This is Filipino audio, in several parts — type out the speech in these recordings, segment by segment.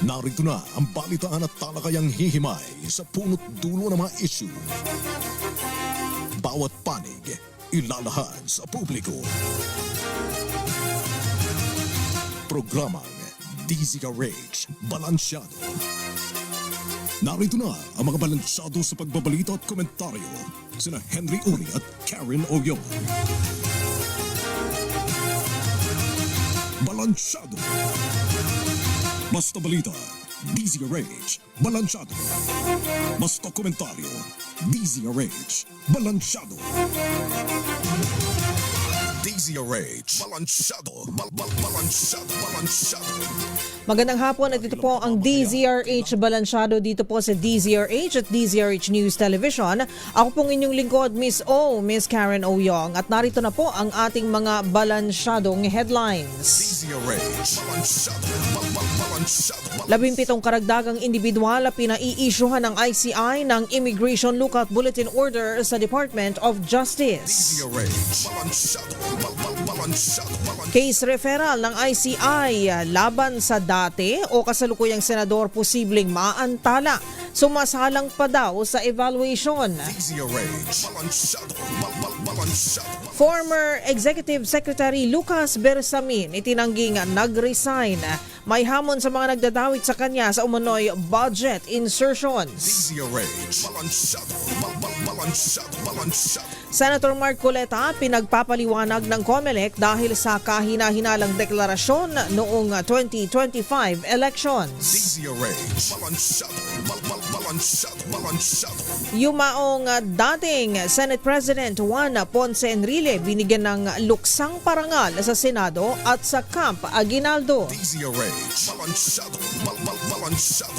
Narito na ang balitaan at talakayang hihimay sa punot dulo ng mga issue. Bawat panig, ilalahad sa publiko. Programang DZRH Balansyado. Narito na ang mga balansyado sa pagbabalita at komentaryo. Sina Henry Uri at Karen Oyong. Balansyado. Basta balita, DZRH, Balansyado. Basta komentaryo, DZRH, Balansyado. DZRH, Balansyado, Balansyado. Magandang hapon at ito po ang DZRH Balansyado dito po sa DZRH at DZRH News Television. Ako pong inyong lingkod, Miss Karen Oyong, at narito na po ang ating mga balansyadong headlines. DZRH, Balansyado, Balansyado. 17 karagdagang individual pinai-issuehan ng ICI ng Immigration Lookout Bulletin Order sa Department of Justice. DZRH, Balansyado, Balansyado. Case referral ng ICI laban sa dati o kasalukuyang senador posibleng maantala. Sumasalang pa daw sa evaluation. DZRH, Balansyado, Balansyado. Former Executive Secretary Lucas Bersamin itinangging nag-resign. May hamon sa mga nagdadawit sa kanya sa umano'y budget insertions. DZRH, Balansyado, Balansyado. Senator Mark Coleta pinagpapaliwanag ng COMELEC dahil sa kahina-hinalang deklarasyon noong 2025 elections. DZRH, Balansyado, Balansyado. Yumaong dating Senate President Juan Ponce Enrile binigyan ng luksang parangal sa Senado at sa Camp Aguinaldo. DZRH, Balansyado, Balansyado.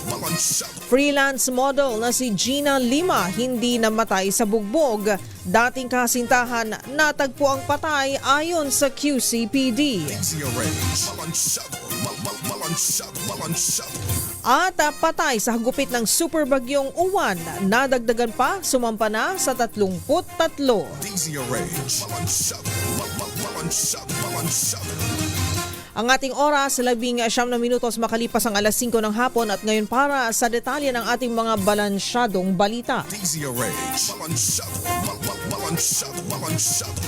Freelance model na si Gina Lima hindi namatay sa bugbog. Dating kasintahan natagpo ang patay ayon sa QCPD. DZRH, Balansyado, Balansyado. At patay sa hagupit ng superbagyong Uwan, nadagdagan pa, sumampa na sa 33. DZRH, Balansyado, Balansyado. Ang ating oras, 19 na minutos makalipas ang alas 5 ng hapon at ngayon para sa detalye ng ating mga balansyadong balita. DZRH, Balansyado, Balansyado.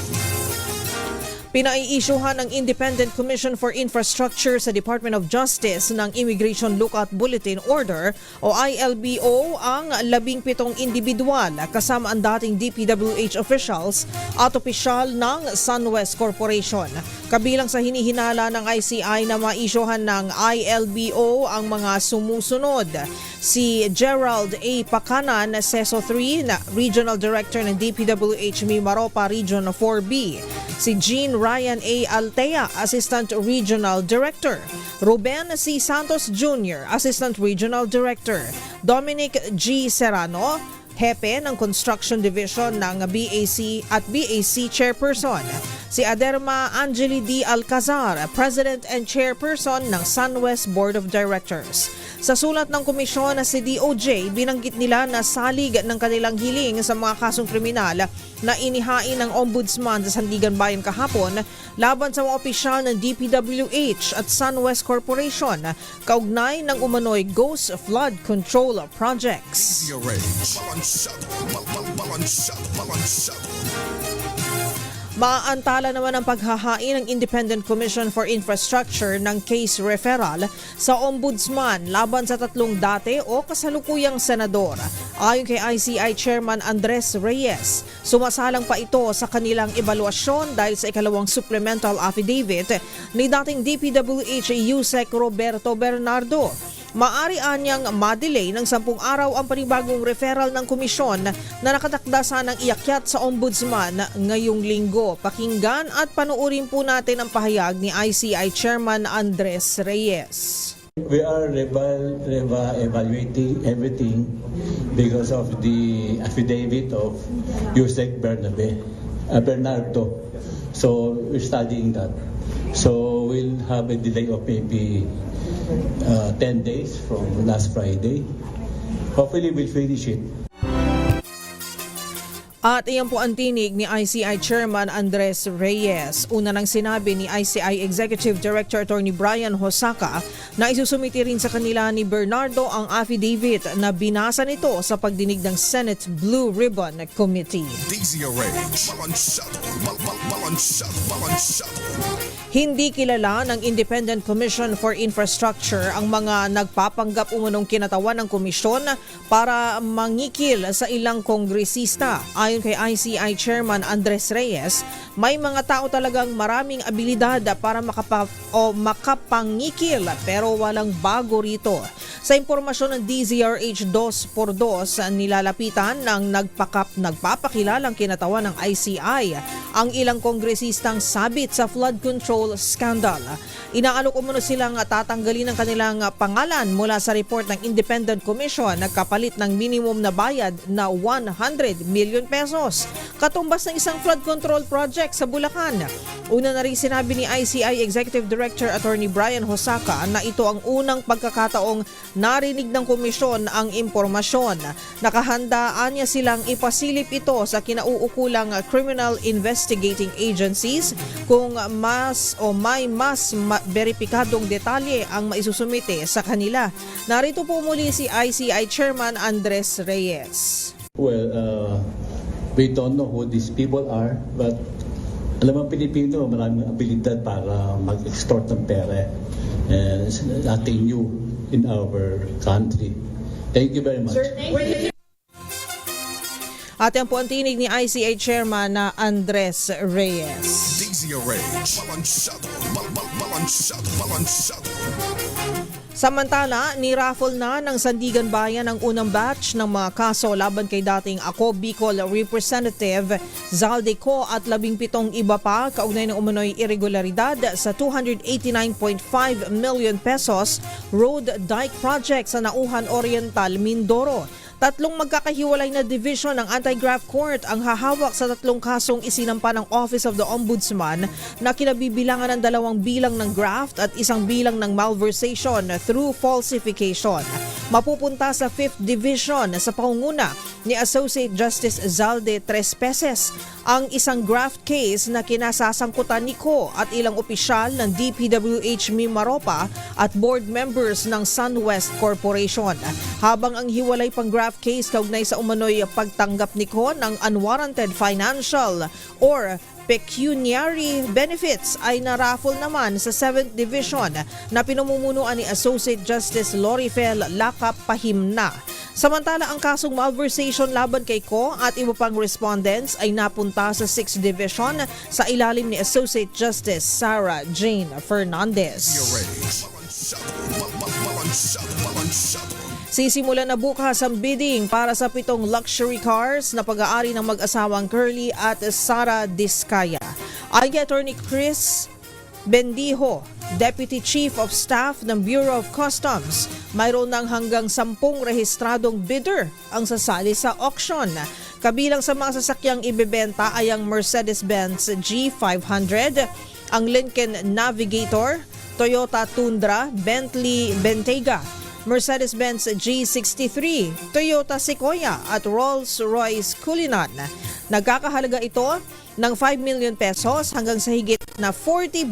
Pinai-issuehan ng Independent Commission for Infrastructure sa Department of Justice ng Immigration Lookout Bulletin Order o ILBO ang 17 individual kasama ang dating DPWH officials at opisyal ng SunWest Corporation. Kabilang sa hinihinala ng ICI na ma-issuehan ng ILBO ang mga sumusunod: si Gerald A. Pacanan, CESO 3 na Regional Director ng DPWH Mimaropa Region 4B, si Jean Ryan A. Altea, Assistant Regional Director, Ruben C. Santos Jr., Assistant Regional Director, Dominic G. Serrano, Hepe ng Construction Division ng BAC at BAC Chairperson, si Aderma Angeli D. Alcazar, President and Chairperson ng SunWest Board of Directors. Sa sulat ng komisyon si DOJ, binanggit nila na salig ng kanilang hiling sa mga kasong kriminal na inihain ng Ombudsman sa Sandigan Bayan kahapon laban sa mga opisyal ng DPWH at SunWest Corporation kaugnay ng umano'y ghost flood control projects. DZRH, Balansyado. Maaantala naman ang paghahain ng Independent Commission for Infrastructure ng case referral sa Ombudsman laban sa 3 dati o kasalukuyang senador. Ayon kay ICI Chairman Andres Reyes, sumasalang pa ito sa kanilang ebaluasyon dahil sa ikalawang supplemental affidavit ni dating DPWH Yusek Roberto Bernardo. Maari anyang madelay ng 10 araw ang panibagong referral ng komisyon na nakatakda sanang iakyat sa Ombudsman ngayong linggo. Pakinggan at panuorin po natin ang pahayag ni ICI Chairman Andres Reyes. We are evaluating everything because of the affidavit of Yusek Bernardo. So we're studying that. So we'll have a delay of maybe 10 days from last Friday. Hopefully we'll finish it. At iyan po ang tinig ni ICI Chairman Andres Reyes. Una nang sinabi ni ICI Executive Director Attorney Brian Hosaka na isusumiti rin sa kanila ni Bernardo ang affidavit na binasa nito sa pagdinig ng Senate Blue Ribbon Committee. DZRH, balansyado. Hindi kilala ng Independent Commission for Infrastructure ang mga nagpapanggap umunong kinatawan ng komisyon para mangikil sa ilang kongresista. Ayon kay ICI Chairman Andres Reyes, may mga tao talagang maraming abilidad para makapangikil pero walang bago rito. Sa impormasyon ng DZRH 2x2, nilalapitan ng nagpapakilalang kinatawan ng ICI ang ilang kongresistang sabit sa flood control scandal. Inaalok umano silang tatanggalin ang kanilang pangalan mula sa report ng Independent Commission na kapalit ng minimum na bayad na 100 million pesos. Katumbas ng isang flood control project sa Bulacan. Una na rin sinabi ni ICI Executive Director Attorney Brian Hosaka na ito ang unang pagkakataong narinig ng komisyon ang impormasyon. Nakahandaan niya silang ipasilip ito sa kinauukulang criminal investigating agencies kung may mas beripikadong detalye ang maisusumite sa kanila. Narito po muli si ICI Chairman Andres Reyes. Well, we don't know who these people are, but alam ang Pilipino, maraming abilidad para mag-extort ng pera. And it's nothing new in our country. Thank you very much. At yan po ang tinig ni ICI Chairman na Andres Reyes. DZRH, balansyado. Samantala, ni-raffle na ng Sandigan Bayan ang unang batch ng mga kaso laban kay dating Ako Bicol Representative Zalde Co at 17 iba pa kaugnay ng umano'y irregularidad sa 289.5 million pesos road dike project sa Nauhan Oriental, Mindoro. Tatlong magkakahiwalay na division ng Anti-Graft Court ang hahawak sa tatlong kasong isinampa ng Office of the Ombudsman na kinabibilangan ng 2 bilang ng graft at 1 bilang ng malversation through falsification. Mapupunta sa 5th Division sa pangunguna ni Associate Justice Zalde Trespeses ang isang graft case na kinasasangkutan ni Ko at ilang opisyal ng DPWH Mimaropa at board members ng SunWest Corporation. Habang ang hiwalay pang graft case kaugnay sa umano'y pagtanggap ni Ko ng unwarranted financial or pecuniary benefits ay naraffle naman sa 7th Division na pinamumunuan ni Associate Justice Lorifel Lacap Pahimna. Samantala, ang kasong malversation laban kay Ko at iba pang respondents ay napunta sa 6th Division sa ilalim ni Associate Justice Sarah Jane Fernandez. Sisimulan na bukas ang bidding para sa 7 luxury cars na pag-aari ng mag-asawang Curly at Sara Diskaya. Ayon kay Attorney Chris Bendijo, Deputy Chief of Staff ng Bureau of Customs, mayroon ng hanggang 10 rehistradong bidder ang sasali sa auction. Kabilang sa mga sasakyang ibebenta ay ang Mercedes-Benz G500, ang Lincoln Navigator, Toyota Tundra, Bentley Bentayga, Mercedes-Benz G63, Toyota Sequoia at Rolls-Royce Cullinan. Nagkakahalaga ito ng 5 million pesos hanggang sa higit na 40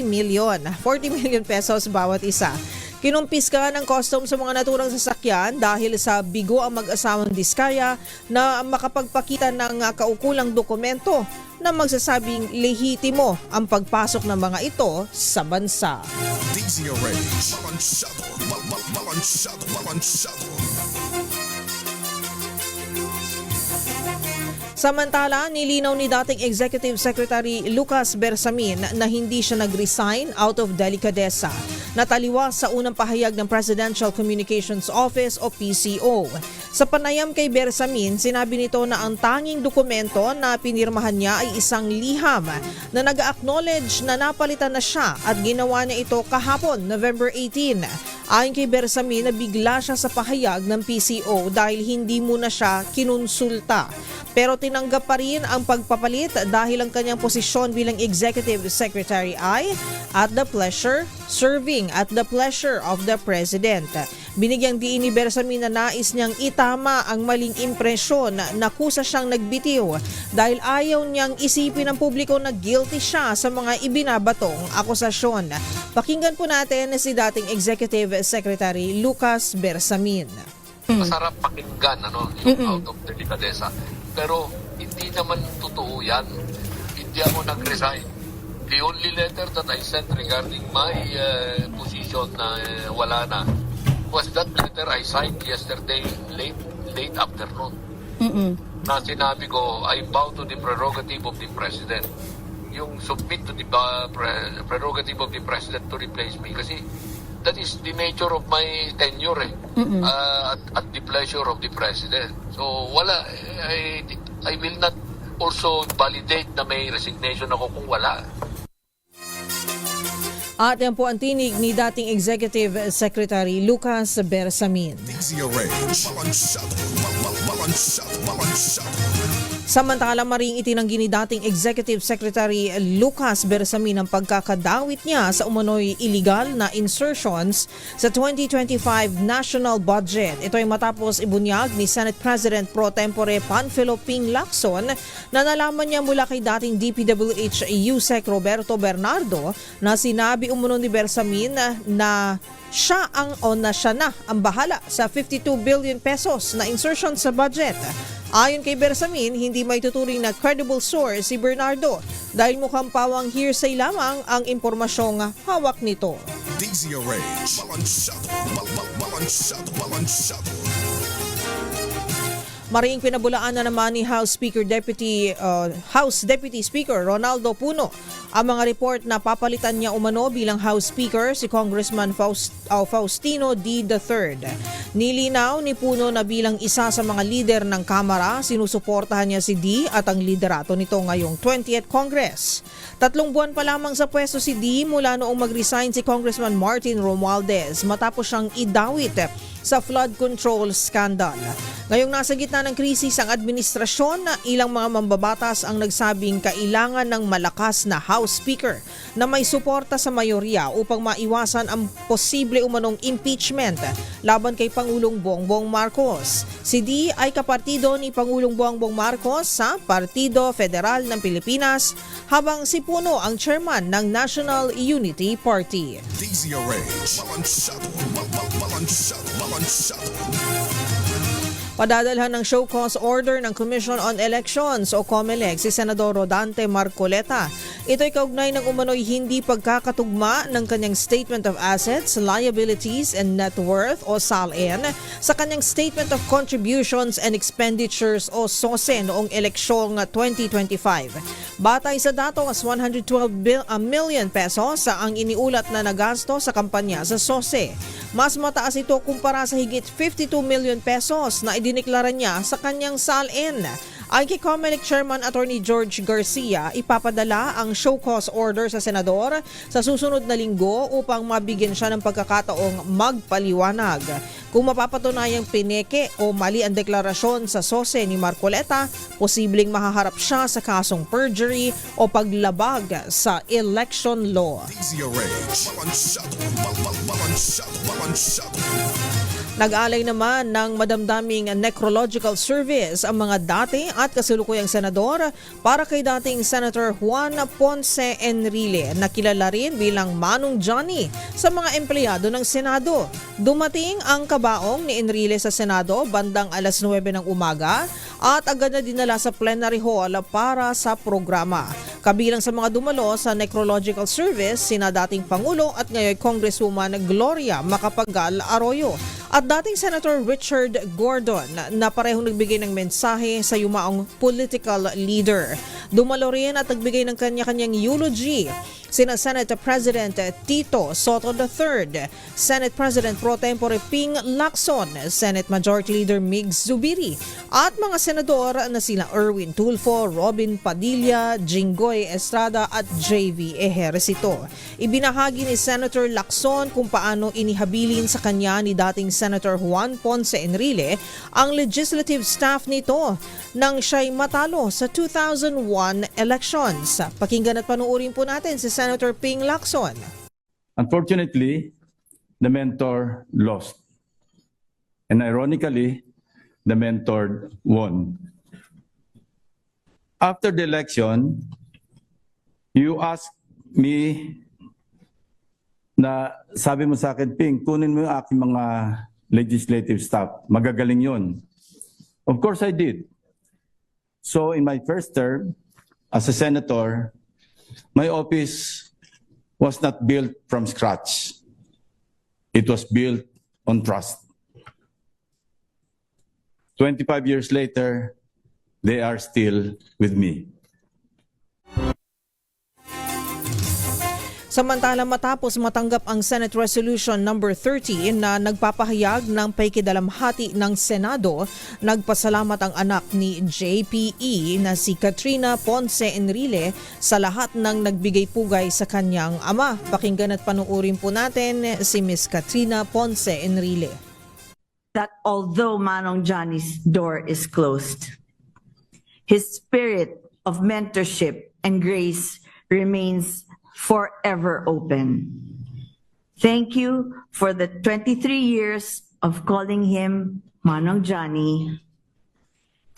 million pesos bawat isa. Kinumpiska ng custom sa mga naturang sasakyan dahil sa bigo ang mag-asawang Diskaya na makapagpakita ng kaukulang dokumento na magsasabing lehitimo ang pagpasok ng mga ito sa bansa. DZRH, balansyado. Samantala, nilinaw ni dating Executive Secretary Lucas Bersamin na hindi siya nag-resign out of delicadeza. Nataliwas sa unang pahayag ng Presidential Communications Office o PCO. Sa panayam kay Bersamin, sinabi nito na ang tanging dokumento na pinirmahan niya ay isang liham na nag-acknowledge na napalitan na siya at ginawa niya ito kahapon, November 18. Ayon kay Bersamin, nabigla siya sa pahayag ng PCO dahil hindi muna siya kinonsulta. Pero tinanggap pa rin ang pagpapalit dahil ang kanyang posisyon bilang Executive Secretary ay serving at the pleasure of the President. Binigyang diin ni Bersamin na nais niyang itama ang maling impresyon na kusa siyang nagbitiw dahil ayaw niyang isipin ng publiko na guilty siya sa mga ibinabatong akusasyon. Pakinggan po natin si dating Executive Secretary Lucas Bersamin. Masarap pakinggan yung out of delicadeza. Pero hindi naman totoo yan. Hindi ako nag-resign. The only letter that I sent regarding my position na wala na was that letter I signed yesterday late afternoon. Na sinabi ko, I bow to the prerogative of the President. Yung submit to the prerogative of the President to replace me. Kasi that is the nature of my tenure at the pleasure of the President. So wala, I will not also validate na may resignation ako kung wala. At yan po ang tinig ni dating Executive Secretary Lucas Bersamin. DZRH, balansyado. Samantala, maring itinanggi ni dating Executive Secretary Lucas Bersamin ang pagkakadawit niya sa umano'y illegal na insertions sa 2025 national budget. Ito ay matapos ibunyag ni Senate President Pro Tempore Panfilo Ping Lacson na nalaman niya mula kay dating DPWH USEC Roberto Bernardo na sinabi umano ni Bersamin na siya na ang bahala sa 52 billion pesos na insertion sa budget. Ayon kay Bersamin, hindi may tuturing na credible source si Bernardo dahil mukhang pawang hearsay lamang ang impormasyong hawak nito. DZRH, balansyado. Maring pinabulaan na naman ni House Deputy Speaker Ronaldo Puno ang mga report na papalitan niya umano bilang House Speaker si Congressman Faustino D. III. Nilinaw ni Puno na bilang isa sa mga lider ng Kamara, sinusuportahan niya si D at ang liderato nito ngayong 20th Congress. 3 buwan pa lamang sa pwesto si D mula noong mag-resign si Congressman Martin Romualdez matapos siyang idawit sa flood control scandal. Ngayong nasa gitna ng krisis ang administrasyon, ilang mga mambabatas ang nagsabing kailangan ng malakas na House Speaker na may suporta sa mayorya upang maiwasan ang posible umanong impeachment laban kay Pangulong Bongbong Marcos. Si D ay kapartido ni Pangulong Bongbong Marcos sa Partido Federal ng Pilipinas habang si Puno ang chairman ng National Unity Party. DZRH, balansyado. Padadalhan ng show cause order ng Commission on Elections o COMELEC si Senador Rodante Marcoleta. Ito'y kaugnay ng umano'y hindi pagkakatugma ng kanyang Statement of Assets, Liabilities and Net Worth o SALN sa kanyang Statement of Contributions and Expenditures o SOSE noong eleksyong 2025. Batay sa datos, 112 million pesos ang iniulat na nagasto sa kampanya sa SOSE. Mas mataas ito kumpara sa higit 52 million pesos na idineklara niya sa kanyang SALN. Ay kay COMELEC Chairman Attorney George Garcia, ipapadala ang show cause order sa senador sa susunod na linggo upang mabigyan siya ng pagkakataong magpaliwanag. Kung mapapatunayang pineke o mali ang deklarasyon sa SOSE ni Marcoleta, posibleng mahaharap siya sa kasong perjury o paglabag sa election law. DZRH, balansyado. Nag-alay naman ng madamdaming necrological service ang mga dati at kasalukuyang senador para kay dating Senator Juan Ponce Enrile na kilala rin bilang Manong Johnny sa mga empleyado ng Senado. Dumating ang kabaong ni Enrile sa Senado bandang alas 9 ng umaga at agad na dinala sa plenary hall para sa programa. Kabilang sa mga dumalo sa necrological service, sina dating Pangulo at ngayon Congresswoman Gloria Macapagal Arroyo at dating Senator Richard Gordon na parehong nagbigay ng mensahe sa yumaong political leader. Dumalo rin at nagbigay ng kanya-kanyang eulogy sina Senate President Tito Soto III, Senate President Pro Tempore Ping Lacson, Senate Majority Leader Mig Zubiri at mga senador na sila Erwin Tulfo, Robin Padilla, Jinggoy Estrada at JV Ejercito. Ibinahagi ni Senator Lacson kung paano inihabilin sa kanya ni dating Senator Juan Ponce Enrile ang legislative staff nito nang siya'y matalo sa 2001 elections. Pakinggan at panuorin po natin si Senator Ping Lacson. Unfortunately, the mentor lost. And ironically, the mentored won. After the election, you asked me na sabi mo sa akin, Ping, kunin mo yung aking mga legislative staff. Magagaling yun. Of course I did. So in my first term as a senator, my office was not built from scratch. It was built on trust. 25 years later, they are still with me. Samantala matapos matanggap ang Senate Resolution number 30 na nagpapahayag ng pakikidalamhati ng Senado, nagpasalamat ang anak ni JPE na si Katrina Ponce Enrile sa lahat ng nagbigay pugay sa kanyang ama. Pakinggan at panuorin po natin si Miss Katrina Ponce Enrile. That although Manong Johnny's door is closed, his spirit of mentorship and grace remains forever open. Thank you for the 23 years of calling him Manong Johnny.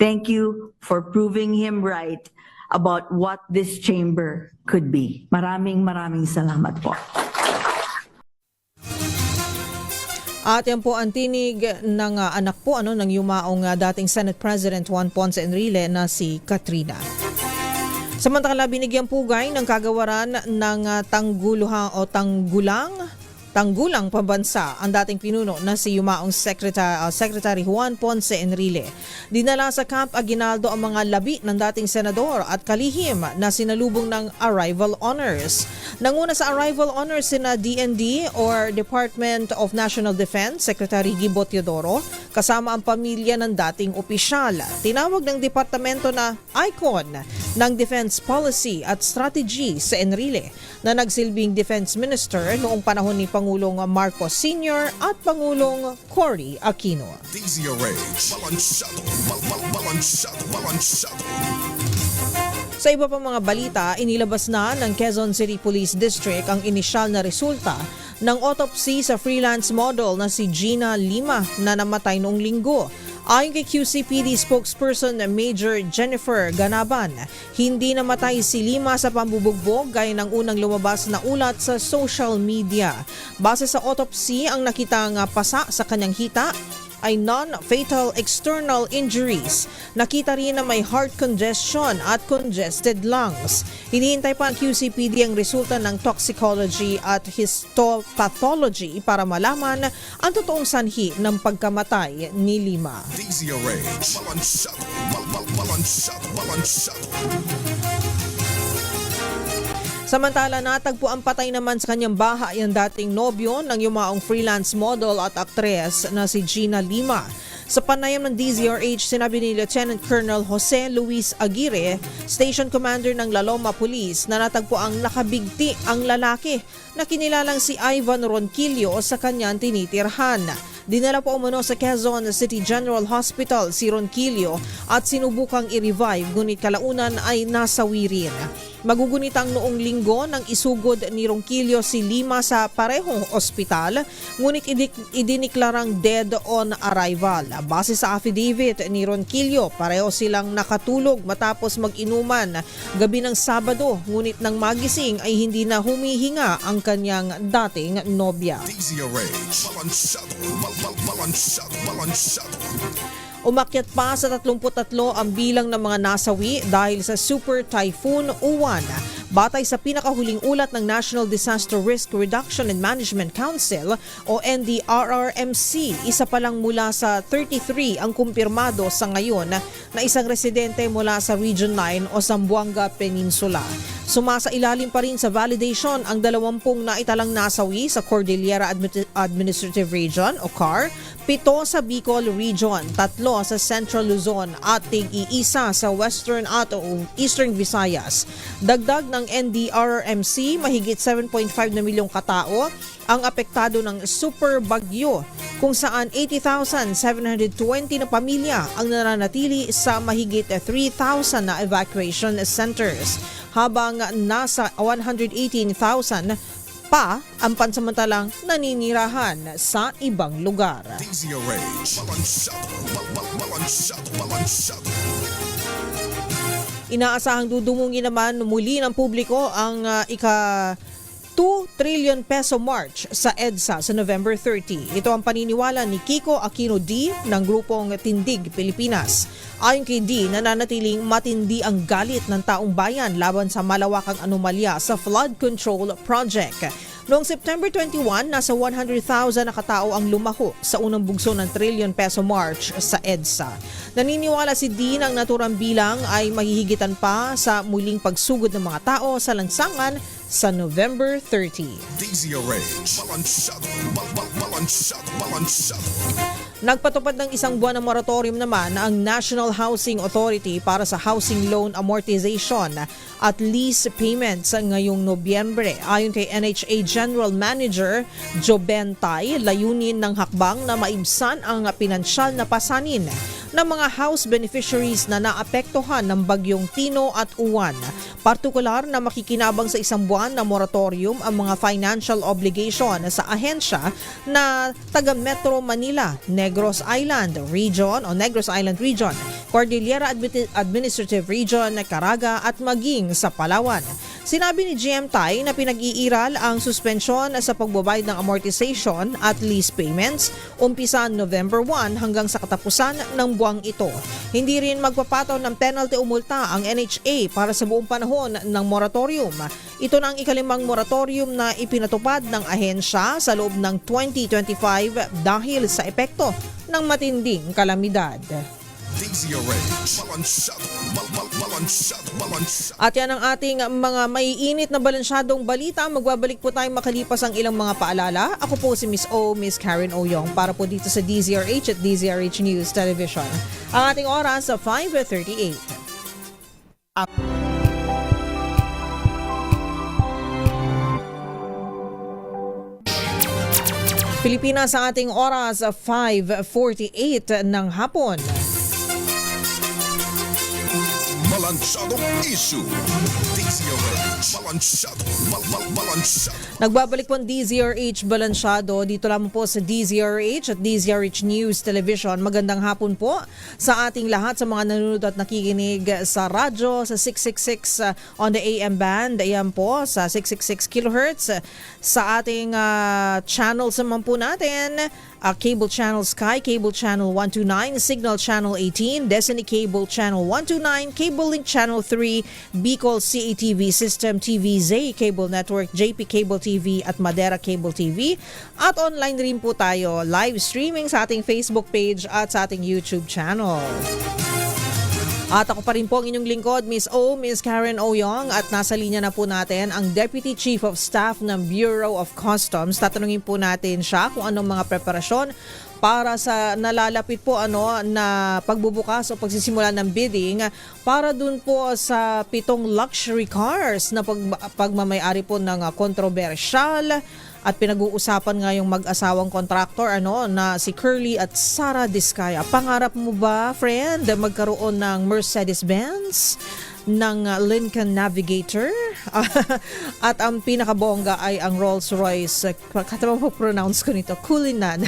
Thank you for proving him right about what this chamber could be. Maraming salamat po. At yan po ang tinig ng anak po ng yumaong dating Senate President Juan Ponce Enrile na si Katrina. Samantala, binigyan pugay ng kagawaran ng tanggulang pambansa ang dating pinuno na si yumaong Secretary Juan Ponce Enrile. Dinala sa Camp Aguinaldo ang mga labi ng dating senador at kalihim na sinalubong ng Arrival Honors. Nanguna sa Arrival Honors sina DND or Department of National Defense Secretary Gibo Teodoro kasama ang pamilya ng dating opisyal. Tinawag ng departamento na icon ng Defense Policy at Strategy sa Enrile na nagsilbing Defense Minister noong panahon ni Pangulong Marcos Sr. at Pangulong Cory Aquino. DZRH, balansyado. Sa iba pang mga balita, inilabas na ng Quezon City Police District ang inisyal na resulta ng autopsy sa freelance model na si Gina Lima na namatay noong Linggo. Ayon kay QCPD spokesperson Major Jennifer Ganaban, hindi namatay si Lima sa pambubugbog gaya ng unang lumabas na ulat sa social media. Base sa autopsy, ang nakitang pasa sa kanyang hita ay non-fatal external injuries. Nakita rin na may heart congestion at congested lungs. Hinihintay pa ang QCPD ang resulta ng toxicology at histopathology para malaman ang totoong sanhi ng pagkamatay ni Lima. DZRH, balansyado. Samantala, natagpo ang patay naman sa kanyang bahay ang dating nobyo ng yumaong freelance model at aktres na si Gina Lima. Sa panayam ng DZRH, sinabi ni Lieutenant Colonel Jose Luis Aguirre, Station Commander ng Laloma Police, na natagpo ang nakabigti ang lalaki na kinilalang si Ivan Ronquillo sa kanyang tinitirhan. Dinala po umano sa Quezon City General Hospital si Ronquillo at sinubukang i-revive ngunit kalaunan ay nasawi rin. Magugunitang noong linggo nang isugod ni Ronquillo si Lima sa parehong ospital, ngunit idiniklarang dead on arrival. Base sa affidavit ni Ronquillo, pareho silang nakatulog matapos mag-inuman gabi ng Sabado, ngunit nang magising ay hindi na humihinga ang kanyang dating nobya. DZRH, balansyado. Umakyat pa sa 33 ang bilang ng mga nasawi dahil sa Super Typhoon Uwan. Batay sa pinakahuling ulat ng National Disaster Risk Reduction and Management Council o NDRRMC, isa pa lang mula sa 33 ang kumpirmado sa ngayon na isang residente mula sa Region 9 o Zamboanga Peninsula. Sumasailalim pa rin sa validation ang 20 naitalang nasawi sa Cordillera Administrative Region o CAR, 7 sa Bicol Region, 3 sa Central Luzon at tig-iisa sa Western at Eastern Visayas. Dagdag ng NDRRMC, mahigit 7.5 na milyong katao ang apektado ng super bagyo kung saan 80,720 na pamilya ang nananatili sa mahigit 3,000 na evacuation centers habang nasa 118,000 pa ang pansamantalang naninirahan sa ibang lugar. DZRH, balansyado. Inaasahang dudumungin naman muli ng publiko ang ika-2 trillion peso march sa EDSA sa November 30. Ito ang paniniwala ni Kiko Aquino D ng grupong Tindig Pilipinas. Ayon kay D, nananatiling matindi ang galit ng taong bayan laban sa malawakang anomalya sa flood control project. Noong September 21, nasa 100,000 na katao ang lumaho sa unang bugso ng trillion peso march sa EDSA. Naniniwala si D na ang naturang bilang ay mahihigitan pa sa muling pagsugod ng mga tao sa lansangan sa November 30. DZRH, balansyado. Nagpatupad ng isang buwan ng moratorium naman ang National Housing Authority para sa housing loan amortization at lease payments ngayong Nobyembre. Ayon kay NHA General Manager Joe Bentay, layunin ng hakbang na maibsan ang pinansyal na pasanin ng mga house beneficiaries na naapektuhan ng bagyong Tino at Uwan. Partikular na makikinabang sa isang buwan na moratorium ang mga financial obligation sa ahensya na taga Metro Manila, Negros Island Region, Cordillera Administrative Region, Caraga at maging sa Palawan. Sinabi ni GM Tay na pinag-iiral ang suspensyon sa pagbabayad ng amortization at lease payments umpisa November 1 hanggang sa katapusan ng buwang ito. Hindi rin magpapataw ng penalty o multa ang NHA para sa buong panahon ng moratorium. Ito na ang ikalimang moratorium na ipinatupad ng ahensya sa loob ng 2025 dahil sa epekto ng matinding kalamidad. DZRH, balansyado. At yan ang ating mga maiinit na balansyadong balita. Magbabalik po tayong makalipas ang ilang mga paalala. Ako po si Miss Karen Oyong para po dito sa DZRH at DZRH News Television. Ang ating oras sa 5:38. Pilipinas sa ating oras 5:48 ng hapon. Balansyadong issue. DZRH, balansyado. Nagbabalik po ang DZRH Balansyado dito lamang po sa DZRH at DZRH News Television. Magandang hapon po sa ating lahat, sa mga nanonood at nakikinig sa radyo sa 666 on the AM band. Ayan po sa 666 kHz. Sa ating channels naman po natin, Cable Channel Sky, Cable Channel 129, Signal Channel 18, Destiny Cable Channel 129, Cable Link Channel 3, Bicol CATV System TVZ Cable Network, JP Cable TV at Madera Cable TV. At online rin po tayo live streaming sa ating Facebook page at sa ating YouTube channel. At ako pa rin po ang inyong lingkod, Miss Karen Oyong, at nasa linya na po natin ang Deputy Chief of Staff ng Bureau of Customs. Tatanungin po natin siya kung anong mga preparasyon para sa nalalapit po na pagbubukas o pagsisimula ng bidding para dun po sa 7 luxury cars na pagmamayari po ng kontrobersyal at pinag-uusapan nga yung mag-asawang contractor na si Curly at Sara Diskaya. Pangarap mo ba, friend, magkaroon ng Mercedes-Benz, ng Lincoln Navigator? At ang pinakabongga ay ang Rolls-Royce. Pronounce ko nito, Cullinan.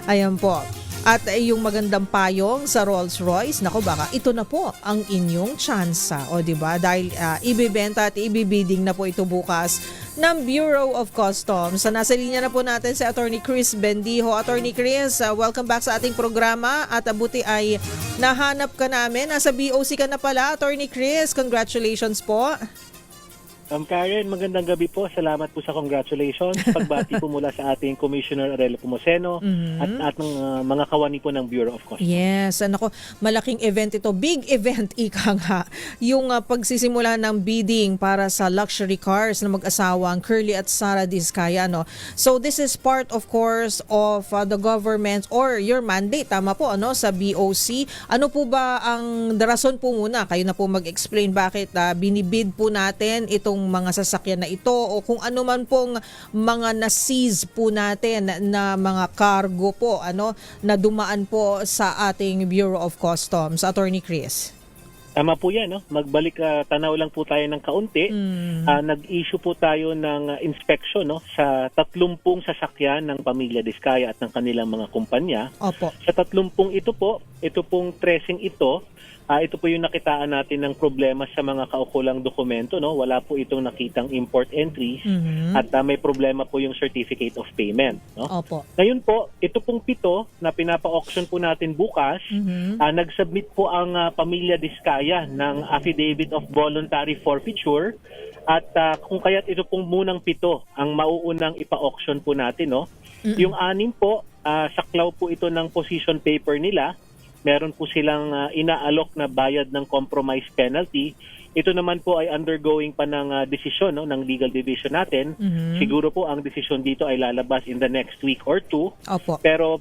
Ayan po. At yung magandang payong sa Rolls-Royce, nako baka ito na po ang inyong tsansa. O diba? Dahil ibibenta at ibibidding na po ito bukas ng Bureau of Customs. So, nasa linya na po natin si Attorney Chris Bendijo. Attorney Chris, welcome back sa ating programa at buti ay nahanap ka namin. Nasa BOC ka na pala, Attorney Chris. Congratulations po. Karen, magandang gabi po. Salamat po sa congratulations. Pagbati po mula sa ating Commissioner Aurelio Pomoceno at ng mga kawani po ng Bureau of Customs. Yes, malaking event ito. Big event, ika nga. Yung pagsisimula ng bidding para sa luxury cars na mag-asawang Curly at Sara Diskaya. So this is part, of course, of the government or your mandate, tama po, sa BOC. Ano po ba ang rason po muna? Kayo na po mag-explain bakit binibid po natin itong mga sasakyan na ito o kung ano man pong mga na-seize po natin na mga cargo po na dumaan po sa ating Bureau of Customs. Attorney Chris. Tama po yan, no? Magbalik tanaw lang po tayo ng kaunti. Nag-issue po tayo ng inspection, no, sa 30 sasakyan ng Pamilya Diskaya at ng kanilang mga kumpanya. Opo. Sa 30 ito pong tracing ito po yung nakitaan natin ng problema sa mga kaukulang dokumento, no? Wala po itong nakitang import entries at may problema po yung certificate of payment, no? Opo. Ngayon po, ito pong 7 na pinapa-auction po natin bukas, nag-submit po ang Pamilya Diskaya ng Affidavit of Voluntary Forfeiture at kung kaya't ito pong munang 7 ang mauunang ipa-auction po natin, no? Yung 6 po, saklaw po ito ng position paper nila. Meron po silang inaalok na bayad ng compromise penalty. Ito naman po ay undergoing pa ng desisyon, no, ng legal division natin. Siguro po ang desisyon dito ay lalabas in the next week or 2. Opo. Pero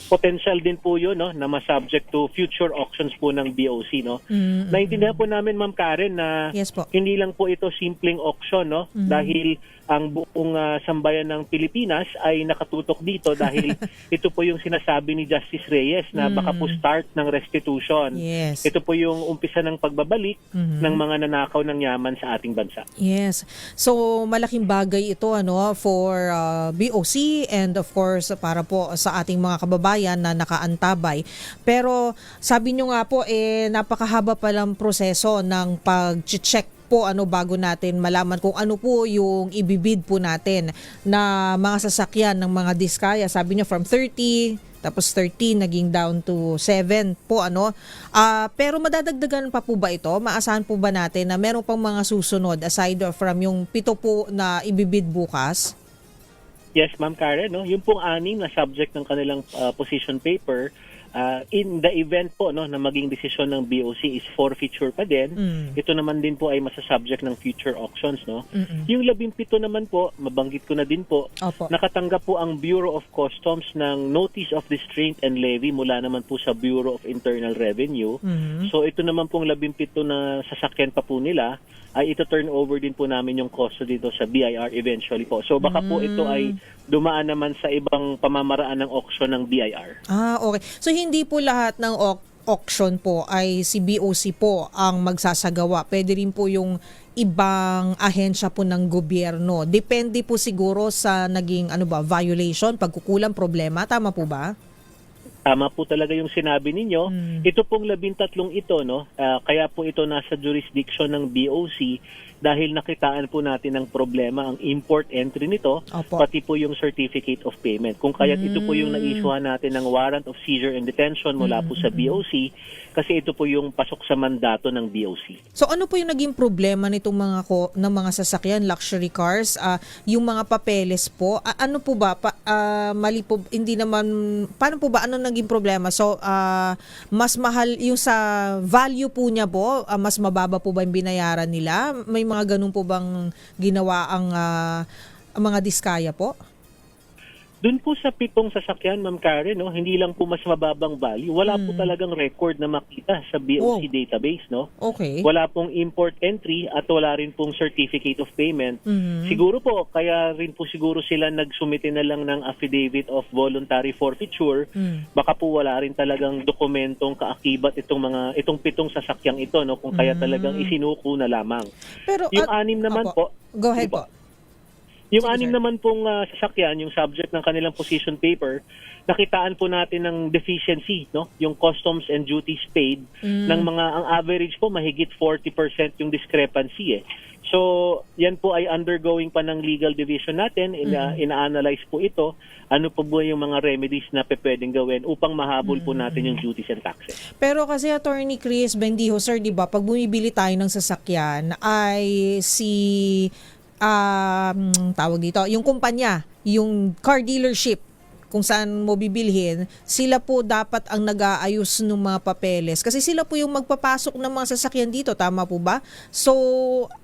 potential din po yun, no, na ma-subject to future auctions po ng BOC, no. Naintindihan po namin, Ma'am Karen, na Yes po. hindi lang po ito simpleng auction, no, dahil ang buong sambayan ng Pilipinas ay nakatutok dito dahil ito po yung sinasabi ni Justice Reyes na baka po start ng restitution. Yes. Ito po yung umpisa ng pagbabalik ng mga nanakaw ng yaman sa ating bansa. Yes. So malaking bagay ito for BOC and of course para po sa ating mga kababayan na nakaantabay. Pero sabi nyo nga po napakahaba palang proseso ng pag-check po bago natin malaman kung ano po yung ibibid po natin na mga sasakyan ng mga Diskaya. Sabi niyo from 30 tapos 13 naging down to 7 po pero madadagdagan pa po ba ito? Maasahan po ba natin na meron pang mga susunod aside from yung 7 po na ibibid bukas? Yes, Ma'am Karen, no? Yung pong 6 na subject ng kanilang position paper, in the event po, no, na maging desisyon ng BOC is forfeiture pa din, ito naman din po ay masasubject ng future auctions, no? Yung 17 naman po, mabanggit ko na din po, Opo. nakatanggap po ang Bureau of Customs ng Notice of Restraint and Levy mula naman po sa Bureau of Internal Revenue. So ito naman pong 17 na sasakyan pa po nila, ay ito turn over din po namin yung costo dito sa BIR eventually po. So baka po ito ay dumaan naman sa ibang pamamaraan ng auction ng BIR. Okay. So hindi po lahat ng auction po ay si BOC po ang magsasagawa. Pwede rin po yung ibang ahensya po ng gobyerno. Depende po siguro sa naging violation, pagkukulang problema. Tama po ba? Tama po talaga yung sinabi ninyo. Ito pong 13 ito, no? Kaya po ito nasa jurisdiction ng BOC dahil nakitaan po natin ng problema ang import entry nito, Opo. pati po yung certificate of payment. Kung kaya't ito po yung na-issuehan natin ng warrant of seizure and detention mula po sa BOC kasi ito po yung pasok sa mandato ng BOC. So ano po yung naging problema nitong mga sasakyan, luxury cars, yung mga papeles po? Ano po ba mali po, hindi naman, paano po ba, ano naging problema? So mas mahal yung sa value po niya po, mas mababa po ba yung binayaran nila? May mga ganun po bang ginawa ang mga Diskaya po? Doon po sa 7 sasakyan, Ma'am Karen, no, hindi lang po mas mababang value. Wala po talagang record na makita sa BOC database, no? Okay. Wala pong import entry at wala rin pong certificate of payment. Siguro po, kaya rin po siguro sila nagsumite na lang ng affidavit of voluntary forfeiture. Baka po wala rin talagang dokumentong kaakibat itong 7 sasakyang ito, no? Kung kaya talagang isinuko na lamang. Pero Yung 6 naman po. Go ahead Sige po. Yung Sige, 6 sir. naman pong sasakyan, yung subject ng kanilang position paper, nakitaan po natin ng deficiency, no? Yung customs and duties paid ng ang average po mahigit 40% yung discrepancy So, yan po ay undergoing pa ng legal division natin. Ina-analyze po ito. Ano po ba yung mga remedies na pwedeng gawin upang mahabol po natin yung duties and taxes. Pero kasi Attorney Chris Bendijo, sir, di ba, pag bumibili tayo ng sasakyan ay tawag dito, yung kumpanya, yung car dealership kung saan mo bibilhin, sila po dapat ang nag-aayos ng mga papeles kasi sila po yung magpapasok ng mga sasakyan dito, tama po ba? So,